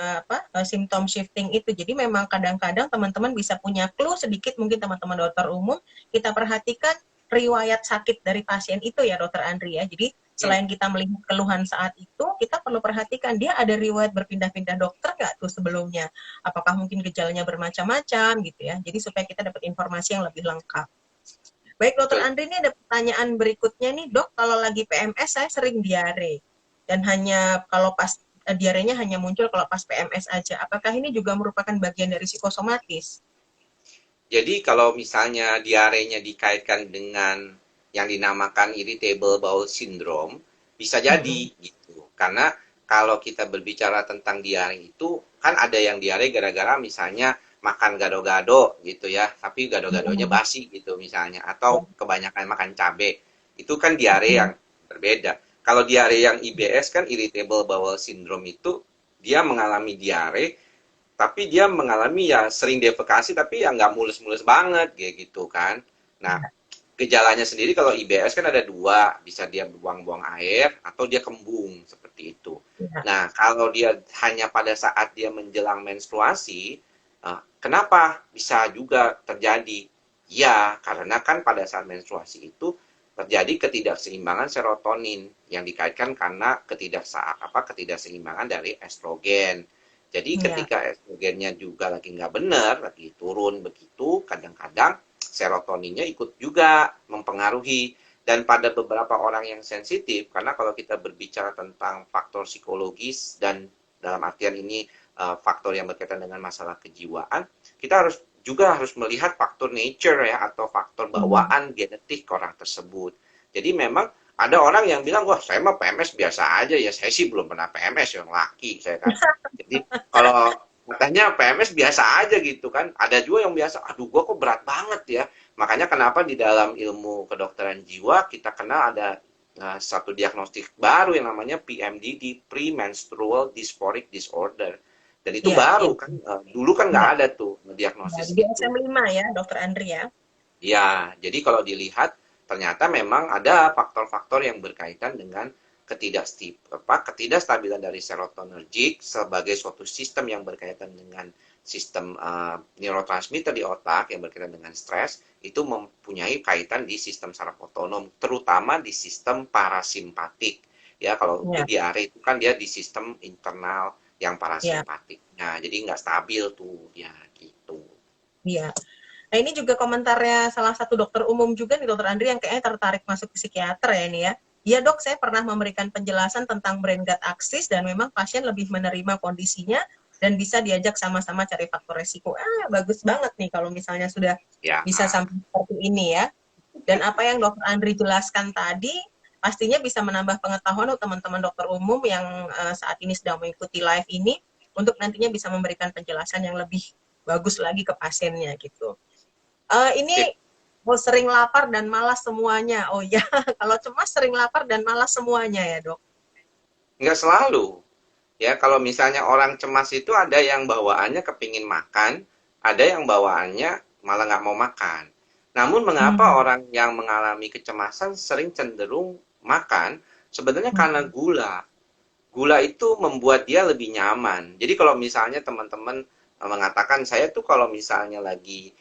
symptom shifting itu. Jadi memang kadang-kadang teman-teman bisa punya clue sedikit, mungkin teman-teman dokter umum, kita perhatikan riwayat sakit dari pasien itu ya dokter Andrea. Jadi Hmm. selain kita melihat keluhan saat itu, kita perlu perhatikan dia ada riwayat berpindah-pindah dokter nggak tuh sebelumnya. Apakah mungkin gejalanya bermacam-macam gitu ya. Jadi supaya kita dapat informasi yang lebih lengkap. Baik, dokter Betul. Andri, ini ada pertanyaan berikutnya nih, dok. Kalau lagi PMS, saya sering diare. Dan hanya kalau pas diarenya hanya muncul kalau pas PMS aja. Apakah ini juga merupakan bagian dari psikosomatis? Jadi kalau misalnya diarenya dikaitkan dengan yang dinamakan irritable bowel syndrome, bisa jadi Mm-mm. gitu. Karena kalau kita berbicara tentang diare itu, kan ada yang diare gara-gara misalnya makan gado-gado gitu ya, tapi gado-gadonya Mm-mm. basi gitu misalnya, atau Ya. kebanyakan makan cabai. Itu kan diare Mm-mm. yang berbeda. Kalau diare yang IBS kan irritable bowel syndrome itu dia mengalami diare tapi dia mengalami ya sering defekasi tapi ya nggak mulus-mulus banget kayak gitu kan. Nah, gejalanya sendiri kalau IBS kan ada dua, bisa dia buang-buang air atau dia kembung seperti itu. Ya, Nah, kalau dia hanya pada saat dia menjelang menstruasi, kenapa bisa juga terjadi? Ya, karena kan pada saat menstruasi itu terjadi ketidakseimbangan serotonin yang dikaitkan karena ketidakseimbangan dari estrogen. Jadi ya, ketika estrogennya juga lagi nggak benar, lagi turun begitu, kadang-kadang serotoninnya ikut juga mempengaruhi. Dan pada beberapa orang yang sensitif, karena kalau kita berbicara tentang faktor psikologis dan dalam artian ini faktor yang berkaitan dengan masalah kejiwaan, kita harus melihat faktor nature ya atau faktor mhm. bawaan genetik orang tersebut. Jadi memang ada orang yang bilang, wah saya mah PMS biasa aja ya, saya sih belum pernah PMS yang laki saya kan. Jadi kalau katanya PMS biasa aja gitu kan, ada juga yang biasa, aduh gua kok berat banget ya. Makanya kenapa di dalam ilmu kedokteran jiwa kita kenal ada satu diagnostik baru yang namanya PMDD, Premenstrual Dysphoric Disorder. Dan itu Iya, iya, baru kan, dulu kan nggak iya. ada tuh Ya, diagnosis di itu. DSM-5 ya, Dokter Andri ya. Ya, jadi kalau dilihat ternyata memang ada faktor-faktor yang berkaitan dengan ketidakstabilan dari serotonergic sebagai suatu sistem yang berkaitan dengan sistem neurotransmitter di otak yang berkaitan dengan stres itu mempunyai kaitan di sistem saraf otonom, terutama di sistem parasimpatik. Ya, kalau Iya, diare itu kan dia di sistem internal yang iya, parasimpatik. Nah, jadi nggak stabil tuh, ya gitu. iya. Nah, ini juga komentarnya salah satu dokter umum juga nih, Dokter Andri, yang kayaknya tertarik masuk ke psikiater ya ini ya. Iya dok, saya pernah memberikan penjelasan tentang brain gut axis dan memang pasien lebih menerima kondisinya dan bisa diajak sama-sama cari faktor resiko. Bagus banget nih kalau misalnya sudah Ya, bisa sampai seperti ini ya. Dan apa yang Dokter Andri jelaskan tadi, pastinya bisa menambah pengetahuan untuk teman-teman dokter umum yang saat ini sedang mengikuti live ini, untuk nantinya bisa memberikan penjelasan yang lebih bagus lagi ke pasiennya gitu. sip. Ini sering lapar dan malas semuanya. Oh ya, kalau cemas sering lapar dan malas semuanya ya dok. Nggak selalu. Ya, kalau misalnya orang cemas itu ada yang bawaannya kepingin makan, ada yang bawaannya malah nggak mau makan. Namun mengapa Hmm. orang yang mengalami kecemasan sering cenderung makan? Sebenarnya karena Hmm. gula. Gula itu membuat dia lebih nyaman. Jadi kalau misalnya teman-teman mengatakan saya tuh kalau misalnya lagi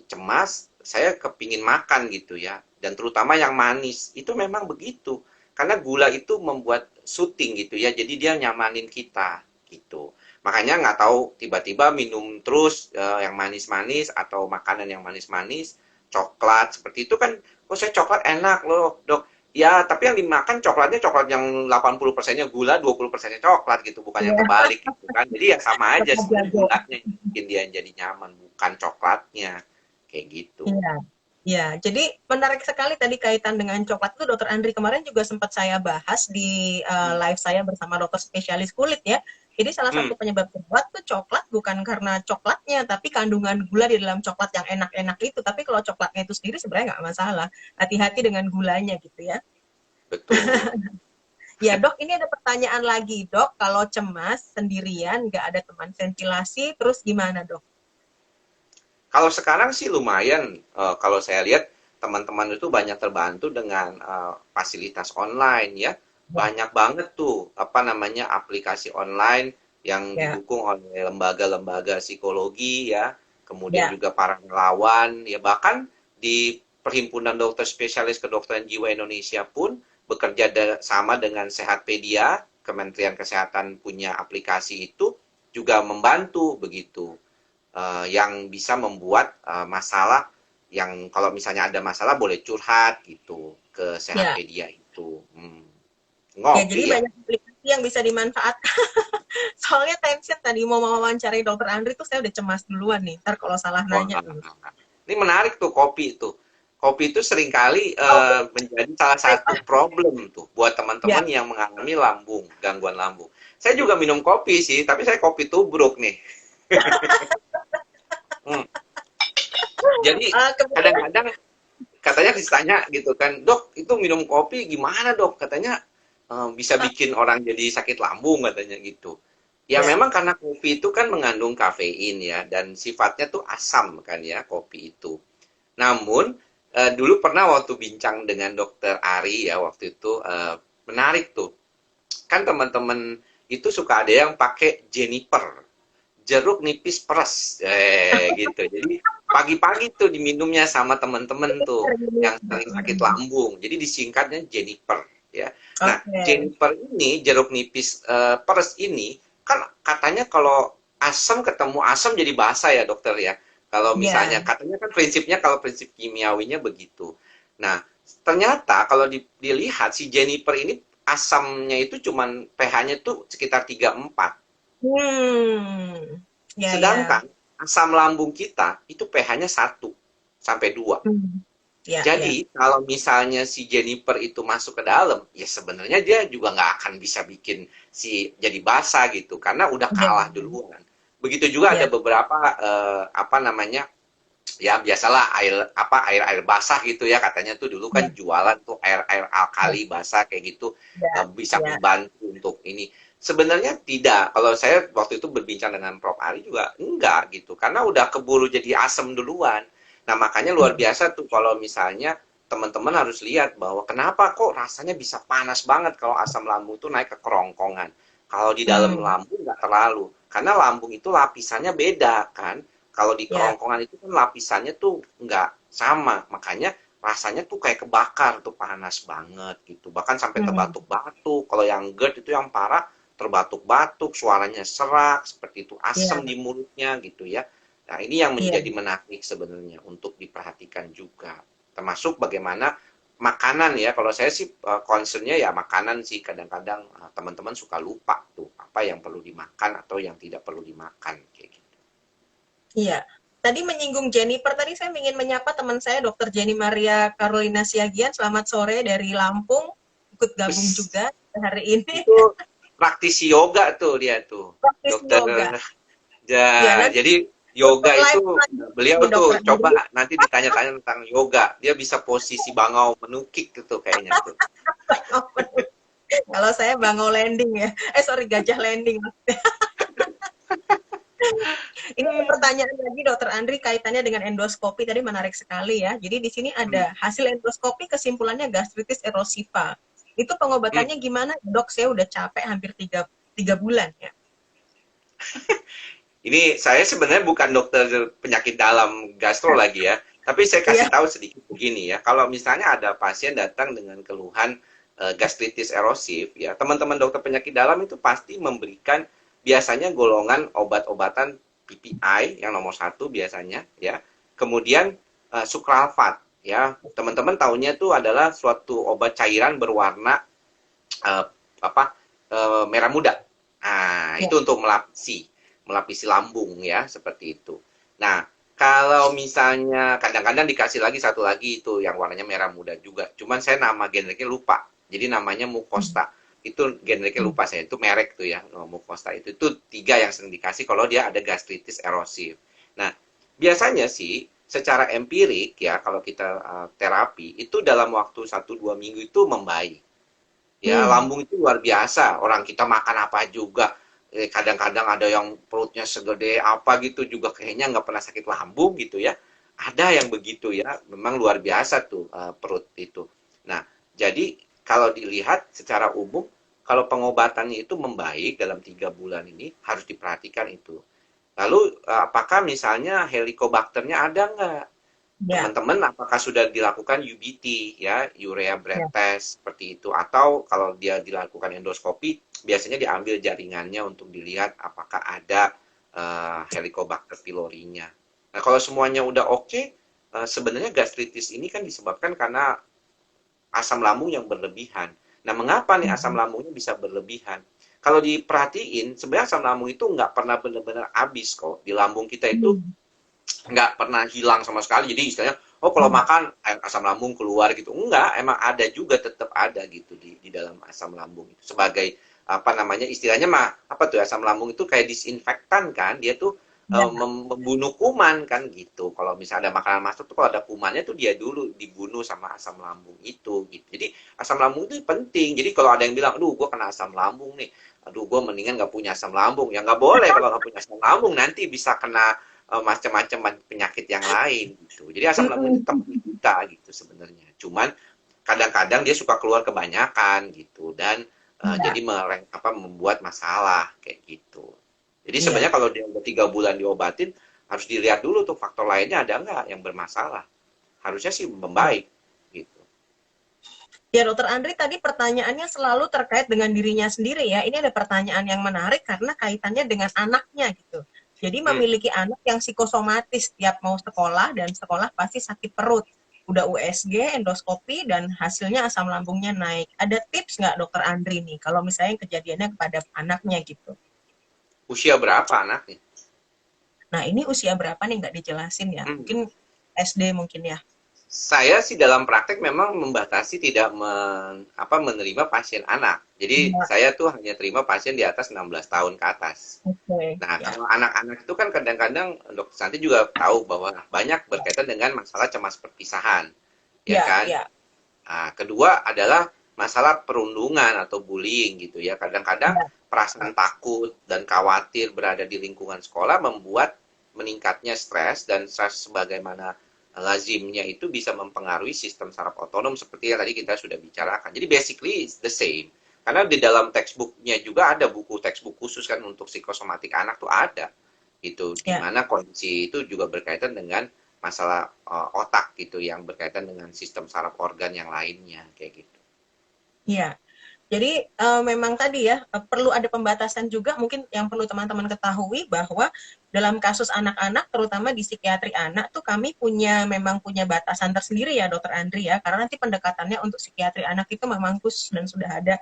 cemas, saya kepingin makan gitu ya. Dan terutama yang manis, itu memang begitu. Karena gula itu membuat syuting gitu ya. Jadi dia nyamanin kita gitu. Makanya nggak tahu tiba-tiba minum terus yang manis-manis atau makanan yang manis-manis, coklat seperti itu kan, oh saya coklat enak loh dok. Ya, tapi yang dimakan coklatnya coklat yang 80%-nya gula, 20%-nya coklat gitu, bukan yang Iya, kebalik gitu kan. Jadi ya sama aja tetap sebenarnya jago. gulanya yang bikin dia jadi nyaman, bukan coklatnya. Kayak gitu. Iya. Ya, jadi menarik sekali tadi kaitan dengan coklat itu Dokter Andri kemarin juga sempat saya bahas di Hmm. live saya bersama dokter spesialis kulit ya. Jadi salah Hmm. satu penyebab berat tuh coklat bukan karena coklatnya, tapi kandungan gula di dalam coklat yang enak-enak itu. Tapi kalau coklatnya itu sendiri sebenarnya nggak masalah. Hati-hati dengan gulanya gitu ya. Betul. Ya dok, ini ada pertanyaan lagi dok. Kalau cemas sendirian, nggak ada teman ventilasi, terus gimana dok? Kalau sekarang sih lumayan, kalau saya lihat teman-teman itu banyak terbantu dengan fasilitas online ya. Ya, Banyak banget tuh apa namanya aplikasi online yang ya, didukung oleh lembaga-lembaga psikologi ya. Kemudian ya, juga para relawan ya bahkan di Perhimpunan Dokter Spesialis Kedokteran Jiwa Indonesia pun bekerja sama dengan Sehatpedia, Kementerian Kesehatan punya aplikasi itu juga membantu begitu yang bisa membuat masalah yang kalau misalnya ada masalah boleh curhat gitu ke ya. Sehatpedia itu. Ya, jadi Ngopi ya. banyak aplikasi yang bisa dimanfaatkan. Soalnya tension tadi mau wawancari dokter Andri tuh saya udah cemas duluan nih. Ntar kalau salah Wah, nanya nih. ini menarik tuh kopi itu. Kopi itu seringkali Oke, menjadi salah satu problem tuh buat ya. teman-teman yang mengalami gangguan lambung. Saya juga minum kopi sih, tapi saya kopi tubruk nih. Hmm. Jadi Kebetulan kadang-kadang katanya ditanya gitu kan, dok itu minum kopi gimana dok? Katanya bisa bikin orang jadi sakit lambung katanya gitu. Ya ya. memang karena kopi itu kan mengandung kafein ya dan sifatnya tuh asam kan ya kopi itu. Namun dulu pernah waktu bincang dengan dokter Ari ya waktu itu menarik tuh. Kan teman-teman itu suka ada yang pakai Jennifer, jeruk nipis peres, gitu. Jadi pagi-pagi tuh diminumnya sama teman-teman tuh yang sering sakit lambung. Jadi disingkatnya Jennifer, ya. Nah, Oke. Jennifer ini jeruk nipis peres ini kan katanya kalau asam ketemu asam jadi basa ya dokter ya. Kalau misalnya Ya. katanya kan prinsipnya kalau prinsip kimiawinya begitu. Nah, ternyata kalau dilihat si Jennifer ini asamnya itu cuman pH-nya tuh sekitar 3,4. Hmm. Ya, ya. Sedangkan asam lambung kita itu pH-nya 1 sampai 2. Hmm. Ya, ya. Jadi kalau misalnya si Jennifer itu masuk ke dalam, ya sebenarnya dia juga nggak akan bisa bikin si jadi basah gitu, karena udah Ya, kalah duluan. Begitu juga ada ya. beberapa apa namanya, ya biasalah air air basah gitu ya katanya tuh dulu kan Ya, jualan tuh air air ya, alkali basah kayak gitu ya, bisa ya. membantu untuk ini. Sebenarnya tidak. Kalau saya waktu itu berbincang dengan Prof Ari juga enggak gitu karena udah keburu jadi asam duluan. Nah makanya luar Ya. biasa tuh kalau misalnya teman-teman harus lihat bahwa kenapa kok rasanya bisa panas banget kalau asam lambung tuh naik ke kerongkongan. Kalau di dalam Hmm. lambung nggak terlalu, karena lambung itu lapisannya beda kan. Kalau di Ya. kerongkongan itu kan lapisannya tuh nggak sama, makanya rasanya tuh kayak kebakar tuh panas banget gitu. Bahkan sampai Hmm. terbatuk-batuk. Kalau yang GERD itu yang parah terbatuk-batuk, suaranya serak, seperti itu asam Ya. di mulutnya gitu ya. Nah, ini yang Iya. menjadi menarik sebenarnya untuk diperhatikan juga. Termasuk bagaimana makanan ya. Kalau saya sih concernnya ya makanan sih kadang-kadang teman-teman suka lupa tuh apa yang perlu dimakan atau yang tidak perlu dimakan kayak gitu. Iya. Tadi menyinggung Jennifer, tadi saya ingin menyapa teman saya Dr. Jenny Maria Carolina Siagian. Selamat sore dari Lampung, ikut gabung Wis, juga hari ini. itu praktisi yoga tuh dia tuh, Praktis dokter. yoga. Ya, Ya, nanti jadi untuk yoga itu live selanjutnya beliau nih tuh Dokter coba Andri. nanti ditanya-tanya tentang yoga. Dia bisa posisi bangau menukik gitu kayaknya tuh. Kalau saya Bangau Landing ya. Sorry, Gajah Landing. Ini ada pertanyaan lagi Dokter Andri kaitannya dengan endoskopi tadi menarik sekali ya. Jadi di sini Hmm, ada hasil endoskopi kesimpulannya gastritis erosiva. Itu hmm. pengobatannya gimana? Dok, saya udah capek hampir tiga bulan ya. Ini saya sebenarnya bukan dokter penyakit dalam gastro lagi ya, tapi saya Iya. kasih tahu sedikit begini ya. Kalau misalnya ada pasien datang dengan keluhan gastritis erosif ya, teman-teman dokter penyakit dalam itu pasti memberikan biasanya golongan obat-obatan PPI yang nomor satu biasanya ya. Kemudian sukralfat ya. Teman-teman tahunya itu adalah suatu obat cairan berwarna eh, apa merah muda. Nah, Ya. itu untuk melapisi lambung ya, seperti itu. Nah, kalau misalnya kadang-kadang dikasih lagi satu lagi itu yang warnanya merah muda juga. Cuman saya nama generiknya lupa. Jadi namanya Mucosta. Itu generiknya lupa saya. Itu merek tuh ya, Mucosta itu. Itu tiga yang sering dikasih kalau dia ada gastritis erosif. Nah, biasanya sih secara empirik ya kalau kita terapi itu dalam waktu 1-2 minggu itu membaik. Ya, Hmm. lambung itu luar biasa. Orang kita makan apa juga. Kadang-kadang ada yang perutnya segede apa gitu juga kayaknya nggak pernah sakit lambung gitu ya. Ada yang begitu ya. Memang luar biasa tuh perut itu. Nah, jadi kalau dilihat secara umum, kalau pengobatannya itu membaik dalam 3 bulan ini harus diperhatikan itu. Lalu apakah misalnya helikobakternya ada nggak? Ya. Teman-teman apakah sudah dilakukan UBT ya, urea breath Ya. test seperti itu atau kalau dia dilakukan endoskopi biasanya diambil jaringannya untuk dilihat apakah ada Helicobacter pylorinya. Nah, kalau semuanya udah oke, sebenarnya gastritis ini kan disebabkan karena asam lambung yang berlebihan. Nah, mengapa nih asam Hmm. lambungnya bisa berlebihan? Kalau diperhatiin, sebenarnya asam lambung itu nggak pernah benar-benar habis kok. Di lambung kita itu Hmm. nggak pernah hilang sama sekali. Jadi istilahnya, oh kalau Hmm. makan asam lambung keluar gitu. Enggak, emang ada juga tetap ada gitu di dalam asam lambung itu. Sebagai apa namanya istilahnya mah apa tuh asam lambung itu kayak disinfektan kan. Dia tuh Ya. membunuh kuman kan gitu. Kalau misalnya ada makanan masuk tuh kalau ada kumannya tuh dia dulu dibunuh sama asam lambung itu gitu. Jadi asam lambung itu penting. Jadi kalau ada yang bilang, aduh gue kena asam lambung nih, aduh gue mendingan nggak punya asam lambung. Ya nggak boleh kalau nggak punya asam lambung nanti bisa kena macam-macam penyakit yang lain gitu. Jadi asam lambung itu teman kita gitu sebenarnya. Cuman kadang-kadang dia suka keluar kebanyakan gitu dan Iya, jadi membuat masalah kayak gitu. Jadi iya. sebenarnya kalau dia udah 3 bulan diobatin harus dilihat dulu tuh faktor lainnya ada nggak yang bermasalah. Harusnya sih membaik gitu. Ya, Dokter Andri tadi pertanyaannya selalu terkait dengan dirinya sendiri ya. Ini ada pertanyaan yang menarik karena kaitannya dengan anaknya gitu. Jadi Hmm. memiliki anak yang psikosomatis tiap mau sekolah dan sekolah pasti sakit perut. Udah USG, endoskopi, dan hasilnya asam lambungnya naik. Ada tips nggak Dokter Andri nih kalau misalnya kejadiannya kepada anaknya gitu? Usia berapa anaknya? Nah ini usia berapa nih nggak dijelasin ya? Hmm. Mungkin SD mungkin ya. Saya sih dalam praktek memang membatasi tidak menerima pasien anak. Jadi Iya, saya tuh hanya terima pasien di atas 16 tahun ke atas. oke. Nah, Ya, kalau anak-anak itu kan kadang-kadang Dokter Santi juga tahu bahwa banyak berkaitan dengan masalah cemas perpisahan, ya ya, kan? ya. Nah, kedua adalah masalah perundungan atau bullying gitu ya. Kadang-kadang Ya. perasaan takut dan khawatir berada di lingkungan sekolah membuat meningkatnya stres dan stres sebagaimana lazimnya itu bisa mempengaruhi sistem saraf otonom seperti yang tadi kita sudah bicarakan. Jadi basically it's the same. Karena di dalam textbooknya juga ada buku textbook khusus kan untuk psikosomatik anak tuh ada gitu, di Ya. mana kondisi itu juga berkaitan dengan masalah otak gitu yang berkaitan dengan sistem saraf organ yang lainnya kayak gitu. Iya. Jadi memang tadi ya perlu ada pembatasan juga mungkin yang perlu teman-teman ketahui bahwa dalam kasus anak-anak terutama di psikiatri anak tuh kami memang punya batasan tersendiri ya Dokter Andri ya karena nanti pendekatannya untuk psikiatri anak itu memang khusus dan sudah ada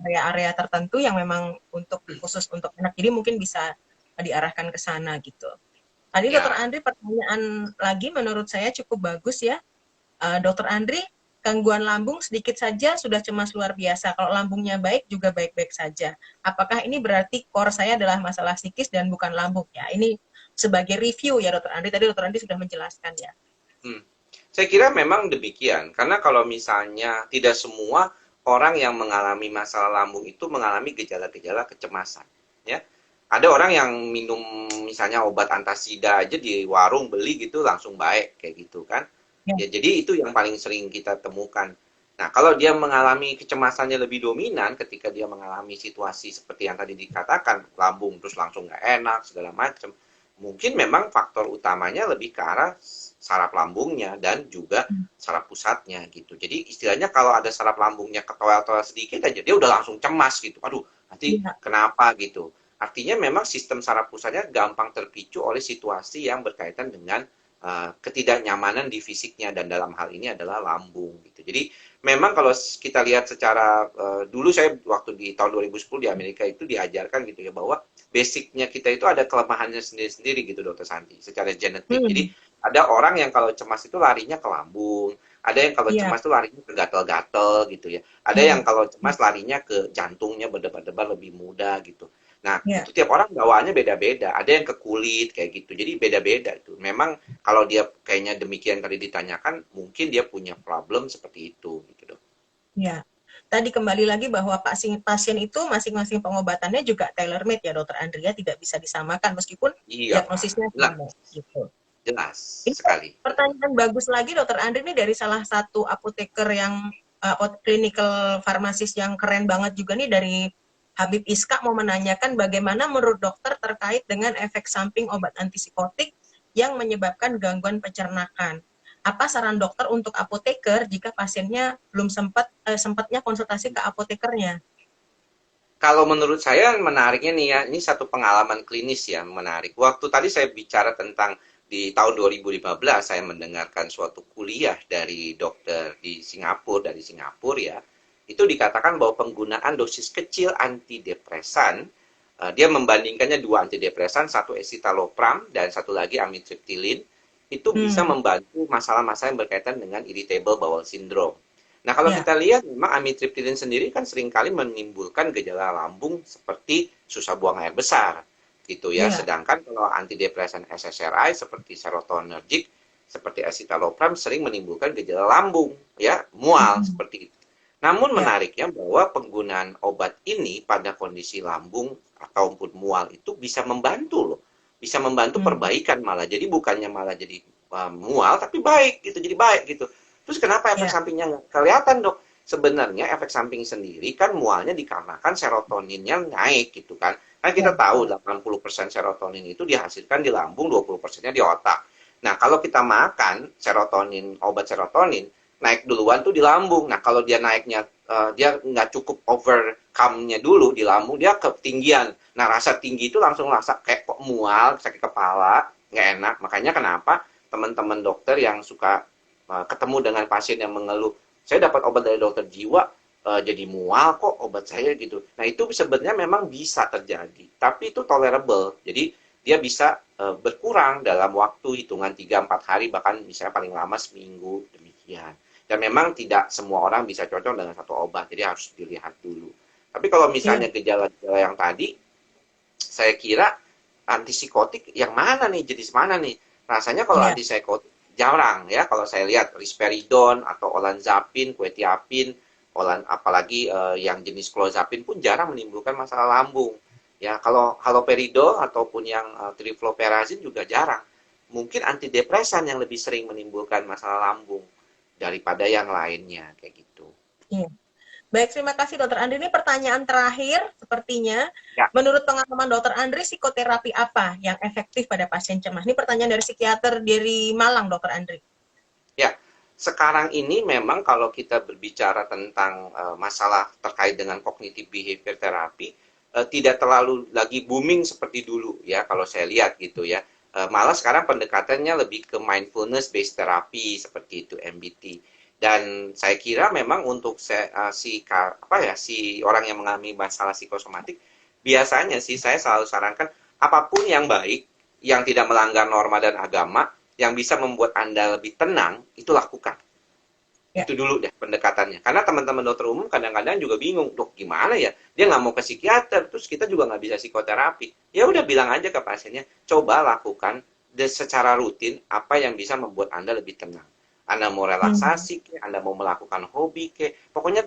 area-area tertentu yang memang untuk khusus untuk anak jadi mungkin bisa diarahkan ke sana gitu. Tadi Dokter Ya, Andri pertanyaan lagi menurut saya cukup bagus ya. Dokter Andri, gangguan lambung sedikit saja sudah cemas luar biasa. Kalau lambungnya baik juga baik-baik saja. Apakah ini berarti core saya adalah masalah psikis dan bukan lambung? Ya, ini sebagai review ya Dokter Andri. Tadi Dokter Andri sudah menjelaskan ya. hmm. Saya kira memang demikian karena kalau misalnya tidak semua orang yang mengalami masalah lambung itu mengalami gejala-gejala kecemasan, ya. Ada orang yang minum misalnya obat antasida aja di warung beli gitu langsung baik kayak gitu kan. Ya, Ya, jadi itu yang paling sering kita temukan. Nah, kalau dia mengalami kecemasannya lebih dominan ketika dia mengalami situasi seperti yang tadi dikatakan, lambung terus langsung nggak enak, segala macam, mungkin memang faktor utamanya lebih ke arah saraf lambungnya dan juga saraf pusatnya gitu. Jadi istilahnya kalau ada saraf lambungnya ketowel-towel sedikit aja, dia udah langsung cemas gitu. Aduh, nanti ya, kenapa gitu. Artinya memang sistem saraf pusatnya gampang terpicu oleh situasi yang berkaitan dengan ketidaknyamanan di fisiknya dan dalam hal ini adalah lambung gitu. Jadi memang kalau kita lihat secara dulu saya waktu di tahun 2010 di Amerika itu diajarkan gitu ya bahwa basicnya kita itu ada kelemahannya sendiri-sendiri gitu Dokter Santi secara genetik. Jadi hmm, ada orang yang kalau cemas itu larinya ke lambung, ada yang kalau ya, cemas itu larinya ke gatal-gatal gitu ya. Ada yang hmm, kalau cemas larinya ke jantungnya berdebar-debar lebih mudah gitu. Nah, ya. itu tiap orang bawaannya beda-beda. Ada yang ke kulit kayak gitu. Jadi beda-beda itu. Memang kalau dia kayaknya demikian tadi ditanyakan, mungkin dia punya problem seperti itu gitu dok. Ya. Tadi kembali lagi bahwa pasien itu masing-masing pengobatannya juga tailor made ya Dokter Andrea tidak bisa disamakan meskipun Iya, diagnosisnya sama jelas, gitu. jelas Ini sekali. pertanyaan bagus lagi Dokter Andri ini dari salah satu apoteker yang clinical pharmacist yang keren banget juga nih dari Habib Iska mau menanyakan bagaimana menurut dokter terkait dengan efek samping obat antipsikotik yang menyebabkan gangguan pencernaan. Apa saran dokter untuk apoteker jika pasiennya belum sempatnya konsultasi ke apotekernya? Kalau menurut saya menariknya nih ya, ini satu pengalaman klinis ya menarik. Waktu tadi saya bicara tentang di tahun 2015 saya mendengarkan suatu kuliah dari dokter di Singapura, dari Singapura ya. Itu dikatakan bahwa penggunaan dosis kecil antidepresan, dia membandingkannya dua antidepresan, satu escitalopram dan satu lagi amitriptilin, itu bisa Hmm, membantu masalah-masalah yang berkaitan dengan irritable bowel syndrome. Nah, kalau ya, kita lihat memang amitriptilin sendiri kan seringkali menimbulkan gejala lambung seperti susah buang air besar gitu ya. ya, Sedangkan kalau antidepresan SSRI seperti serotonergic seperti escitalopram sering menimbulkan gejala lambung ya, mual hmm, seperti itu. Namun ya, menariknya bahwa penggunaan obat ini pada kondisi lambung ataupun mual itu bisa membantu loh bisa membantu Hmm. perbaikan malah. Jadi bukannya malah jadi mual, tapi baik gitu, jadi baik gitu. Terus kenapa efek Ya. sampingnya nggak kelihatan, Dok? Sebenarnya efek samping sendiri kan mualnya dikarenakan serotoninnya naik gitu kan. Kan Ya, kita tahu betul. 80% serotonin itu dihasilkan di lambung, 20%-nya di otak. Nah, kalau kita makan serotonin, obat serotonin, naik duluan tuh di lambung. Nah, kalau dia naiknya, dia nggak cukup overcome-nya dulu di lambung, dia ketinggian. Nah, rasa tinggi itu langsung rasa kayak kok mual, sakit kepala, nggak enak. Makanya kenapa teman-teman dokter yang suka ketemu dengan pasien yang mengeluh, saya dapat obat dari dokter jiwa, jadi mual kok obat saya gitu. Nah itu sebenarnya memang bisa terjadi, tapi itu tolerable. Jadi dia bisa berkurang dalam waktu hitungan 3-4 hari, bahkan misalnya paling lama seminggu demikian. Dan memang tidak semua orang bisa cocok dengan satu obat, jadi harus dilihat dulu. Tapi kalau Iya. misalnya gejala-gejala yang tadi, saya kira antipsikotik yang mana nih, jenis mana nih? Rasanya kalau Iya. antipsikotik jarang ya, kalau saya lihat risperidon atau olanzapin, quetiapin, apalagi yang jenis clozapin pun jarang menimbulkan masalah lambung. Ya, kalau haloperidol ataupun yang trifloperazin juga jarang. Mungkin antidepresan yang lebih sering menimbulkan masalah lambung daripada yang lainnya kayak gitu. Iya. Baik, terima kasih Dokter Andri. Ini pertanyaan terakhir sepertinya. Ya, Menurut pengalaman Dokter Andri, psikoterapi apa yang efektif pada pasien cemas? Ini pertanyaan dari psikiater dari Malang, Dokter Andri. ya, sekarang ini memang kalau kita berbicara tentang masalah terkait dengan cognitive behavior therapy, tidak terlalu lagi booming seperti dulu ya kalau saya lihat gitu ya. Malah sekarang pendekatannya lebih ke mindfulness based therapy seperti itu MBT. Dan saya kira memang untuk si orang yang mengalami masalah psikosomatik, biasanya sih saya selalu sarankan apapun yang baik, yang tidak melanggar norma dan agama, yang bisa membuat Anda lebih tenang, itu lakukan. Ya. Itu dulu deh pendekatannya. Karena teman-teman dokter umum kadang-kadang juga bingung, dok gimana ya? Dia nggak mau ke psikiater, terus kita juga nggak bisa psikoterapi. Ya udah bilang aja ke pasiennya, coba lakukan secara rutin apa yang bisa membuat Anda lebih tenang. Anda mau Hmm. relaksasi, ke, Anda mau melakukan hobi, ke, pokoknya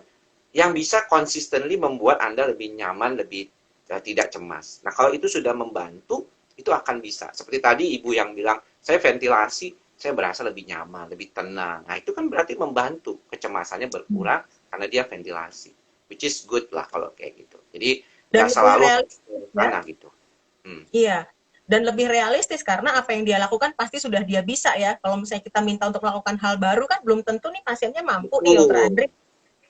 yang bisa consistently membuat Anda lebih nyaman, lebih tidak cemas. Nah kalau itu sudah membantu, itu akan bisa. Seperti tadi ibu yang bilang, saya ventilasi, saya berasa lebih nyaman, lebih tenang. Nah, itu kan berarti membantu kecemasannya berkurang karena dia ventilasi. Which is good lah kalau kayak gitu. Jadi, Dan nggak lebih selalu harus ke realistis ya. sana gitu. Hmm. Iya. Dan lebih realistis karena apa yang dia lakukan pasti sudah dia bisa ya. Kalau misalnya kita minta untuk melakukan hal baru kan belum tentu nih pasiennya mampu nih, Dokter Betul, Andri.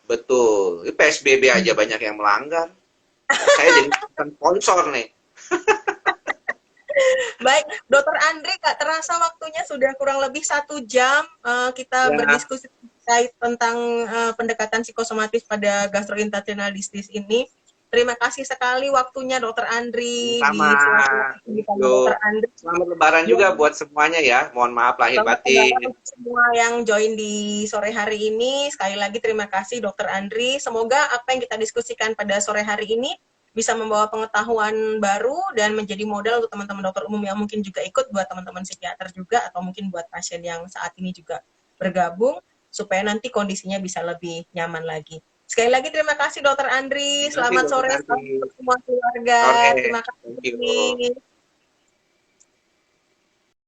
betul. Ini PSBB aja banyak yang melanggar. Nah, saya jadi sponsor nih. Baik, Dokter Andri, Kak, terasa waktunya sudah kurang lebih 1 jam kita Ya, berdiskusi terkait tentang pendekatan psikosomatis pada gastrointestinal disease ini. Terima kasih sekali waktunya Dokter Andri sama. di sela-sela Thank kesibukannya you. Dokter Andri. Selamat Lebaran Ya, juga buat semuanya ya. Mohon maaf lahir selamat lebaran batin. untuk semua yang join di sore hari ini. Sekali lagi terima kasih Dokter Andri. Semoga apa yang kita diskusikan pada sore hari ini bisa membawa pengetahuan baru dan menjadi modal untuk teman-teman dokter umum yang mungkin juga ikut, buat teman-teman psikiater juga, atau mungkin buat pasien yang saat ini juga bergabung, supaya nanti kondisinya bisa lebih nyaman lagi. Sekali lagi terima kasih Dokter Andri. Terima kasih Selamat dokter sore Santi. untuk semua keluarga. Sore. Terima Thank you. kasih.